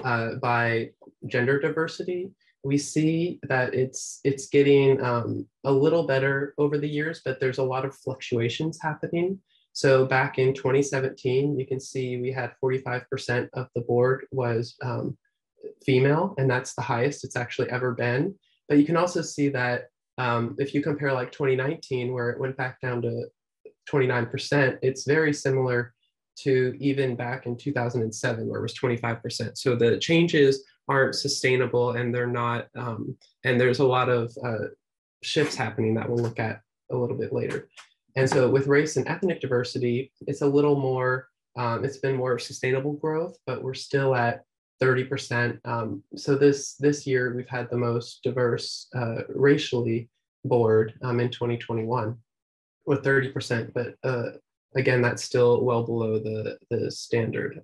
by gender diversity, we see that it's getting a little better over the years, but there's a lot of fluctuations happening. So back in 2017, you can see we had 45% of the board was female, and that's the highest it's actually ever been. But you can also see that if you compare like 2019, where it went back down to 29%, it's very similar to even back in 2007, where it was 25%. So the changes aren't sustainable, and they're not, and there's a lot of shifts happening that we'll look at a little bit later. And so with race and ethnic diversity, it's a little more, it's been more sustainable growth, but we're still at 30%. So this year we've had the most diverse racially board in 2021 with 30%, but again, that's still well below the standard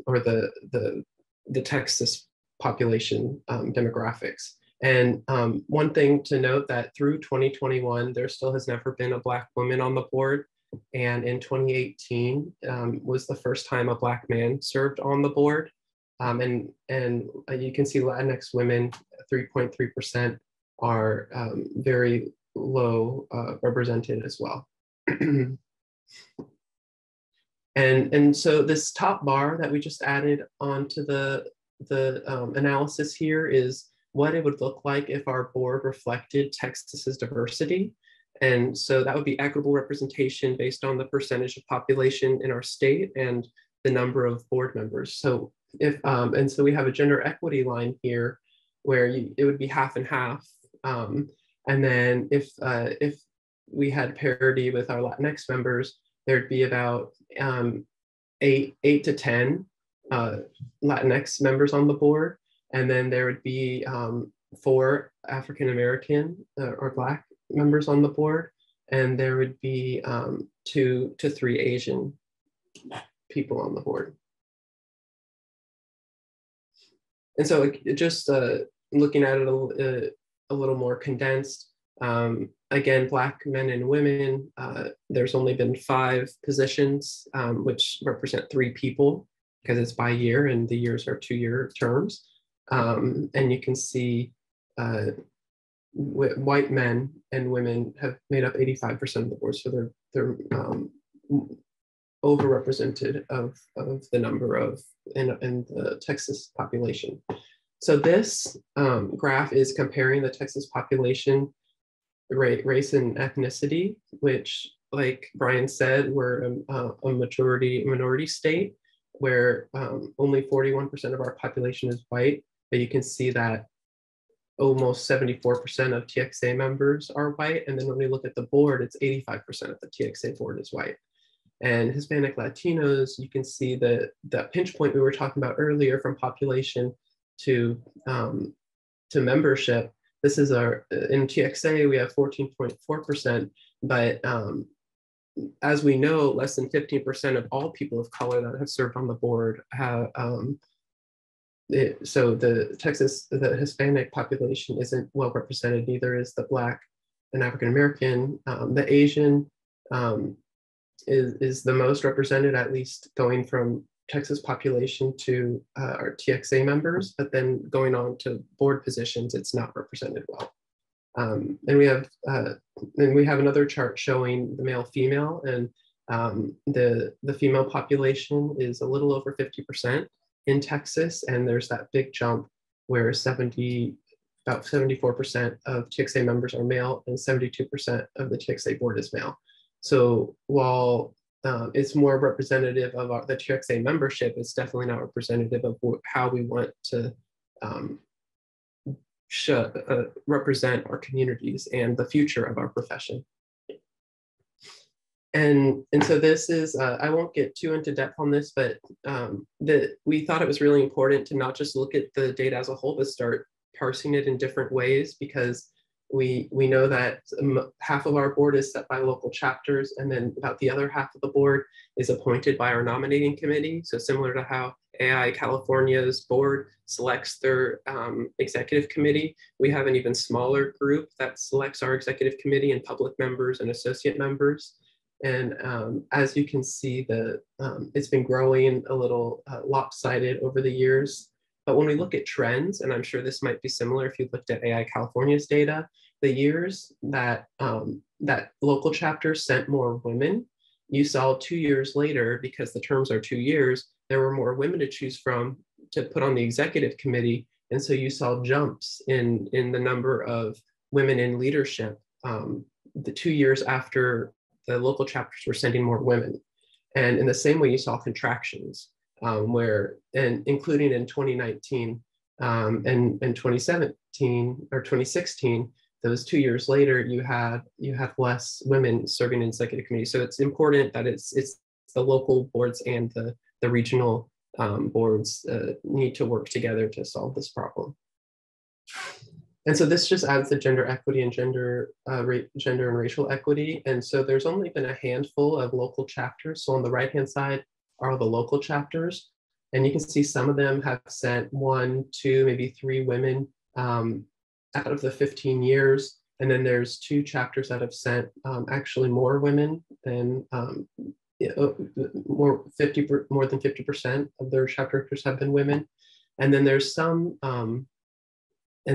or the Texas population demographics. And one thing to note that through 2021, there still has never been a Black woman on the board. And in 2018 was the first time a Black man served on the board. And you can see Latinx women, 3.3%, are very low represented as well. And so this top bar that we just added onto the analysis here is what it would look like if our board reflected Texas's diversity. And so that would be equitable representation based on the percentage of population in our state and the number of board members. So and so we have a gender equity line here where it would be half and half. And then if we had parity with our Latinx members, there'd be about 8 to 10 Latinx members on the board. And then there would be 4 African-American or Black members on the board. And there would be 2 to 3 Asian people on the board. And so just looking at it a little more condensed, again, Black men and women, there's only been 5 positions, which represent 3 people because it's by year and the years are 2-year terms. And you can see white men and women have made up 85% of the board. So they're overrepresented of the number in the Texas population. So this graph is comparing the Texas population race and ethnicity, which, like Brian said, we're a minority state where only 41% of our population is white. But you can see that almost 74% of TXA members are white. And then when we look at the board, it's 85% of the TXA board is white. And Hispanic Latinos, you can see that pinch point we were talking about earlier from population to membership. This is in TXA, we have 14.4%, but as we know, less than 15% of all people of color that have served on the board have, so the Hispanic population isn't well represented, neither is the Black and African-American. The Asian is the most represented, at least going from Texas population to our TXA members, but then going on to board positions, it's not represented well. And we have another chart showing the male-female, and the female population is a little over 50% in Texas, and there's that big jump where about 74% of TXA members are male and 72% of the TXA board is male. So while it's more representative of the TXA membership, it's definitely not representative of how we want to represent our communities and the future of our profession. And so this is, I won't get too into depth on this, but we thought it was really important to not just look at the data as a whole, but start parsing it in different ways, because we know that half of our board is set by local chapters, and then about the other half of the board is appointed by our nominating committee. So similar to how AI California's board selects their executive committee, we have an even smaller group that selects our executive committee and public members and associate members. And as you can see, it's been growing a little lopsided over the years. But when we look at trends, and I'm sure this might be similar if you looked at AI California's data, the years that local chapters sent more women, you saw 2 years later, because the terms are 2 years, there were more women to choose from to put on the executive committee. And so you saw jumps in the number of women in leadership the 2 years after the local chapters were sending more women. And in the same way, you saw contractions including in 2019 and 2017 or 2016, those 2 years later, you had less women serving in executive committee. So it's important that it's the local boards and the regional boards need to work together to solve this problem. And so this just adds the gender equity and gender and racial equity. And so there's only been a handful of local chapters. So on the right-hand side are the local chapters. And you can see some of them have sent 1, 2, maybe 3 women out of the 15 years. And then there's 2 chapters that have sent actually more women than more than 50% of their chapters have been women. And then there's some, and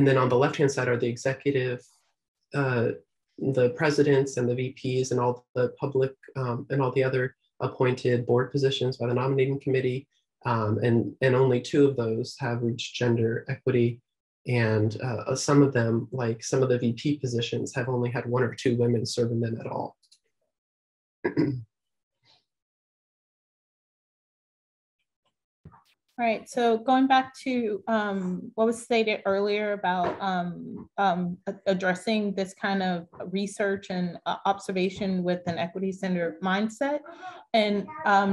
then on the left-hand side are the executive, the presidents and the VPs and all the public and all the other appointed board positions by the nominating committee. And only 2 of those have reached gender equity. And some of them, like some of the VP positions, have only had 1 or 2 women serve in them at all. All right, so going back to what was stated earlier about addressing this kind of research and observation with an equity-centered mindset, and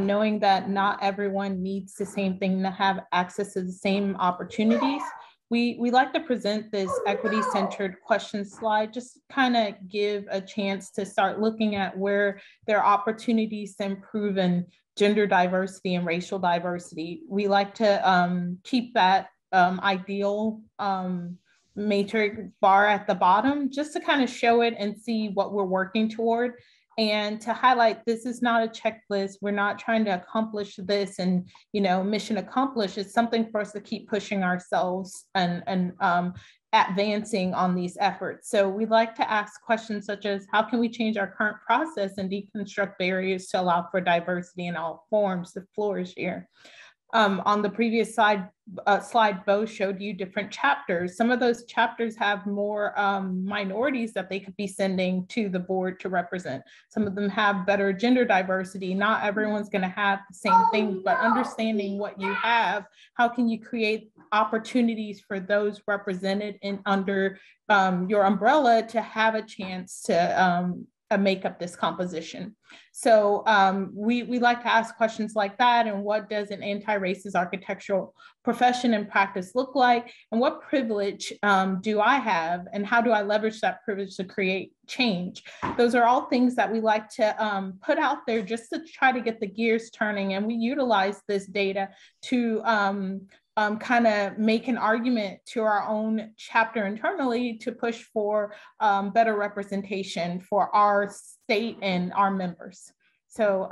knowing that not everyone needs the same thing to have access to the same opportunities, we like to present this equity-centered question slide, just kind of give a chance to start looking at where there are opportunities to improve in gender diversity and racial diversity. We like to keep that ideal matrix bar at the bottom, just to kind of show it and see what we're working toward, and to highlight this is not a checklist. We're not trying to accomplish this and, mission accomplished. It's something for us to keep pushing ourselves and advancing on these efforts. So we'd like to ask questions such as, how can we change our current process and deconstruct barriers to allow for diversity in all forms to flourish here? On the previous slide, Bo showed you different chapters. Some of those chapters have more minorities that they could be sending to the board to represent. Some of them have better gender diversity. Not everyone's going to have the same thing, but understanding what you have, how can you create opportunities for those represented under your umbrella to have a chance to make up this composition. So we like to ask questions like that, and what does an anti-racist architectural profession and practice look like, and what privilege do I have, and how do I leverage that privilege to create change? Those are all things that we like to put out there just to try to get the gears turning, and we utilize this data to kind of make an argument to our own chapter internally to push for better representation for our state and our members. So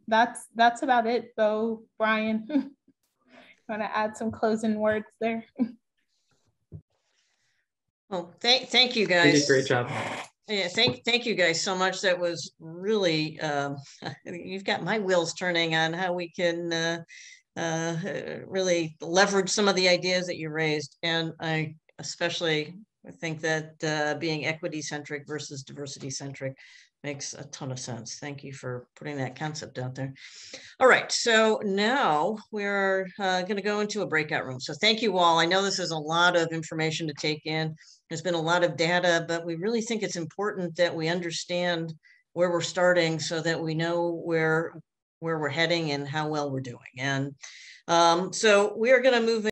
that's about it, though. Brian, want to add some closing words there? Well, thank you guys. You did a great job. Yeah, thank you guys so much. That was really you've got my wheels turning on how we can really leverage some of the ideas that you raised. And I especially think that being equity centric versus diversity centric makes a ton of sense. Thank you for putting that concept out there. All right, so now we're going to go into a breakout room. So thank you all. I know this is a lot of information to take in. There's been a lot of data, but we really think it's important that we understand where we're starting so that we know where we're heading and how well we're doing. And so we are going to move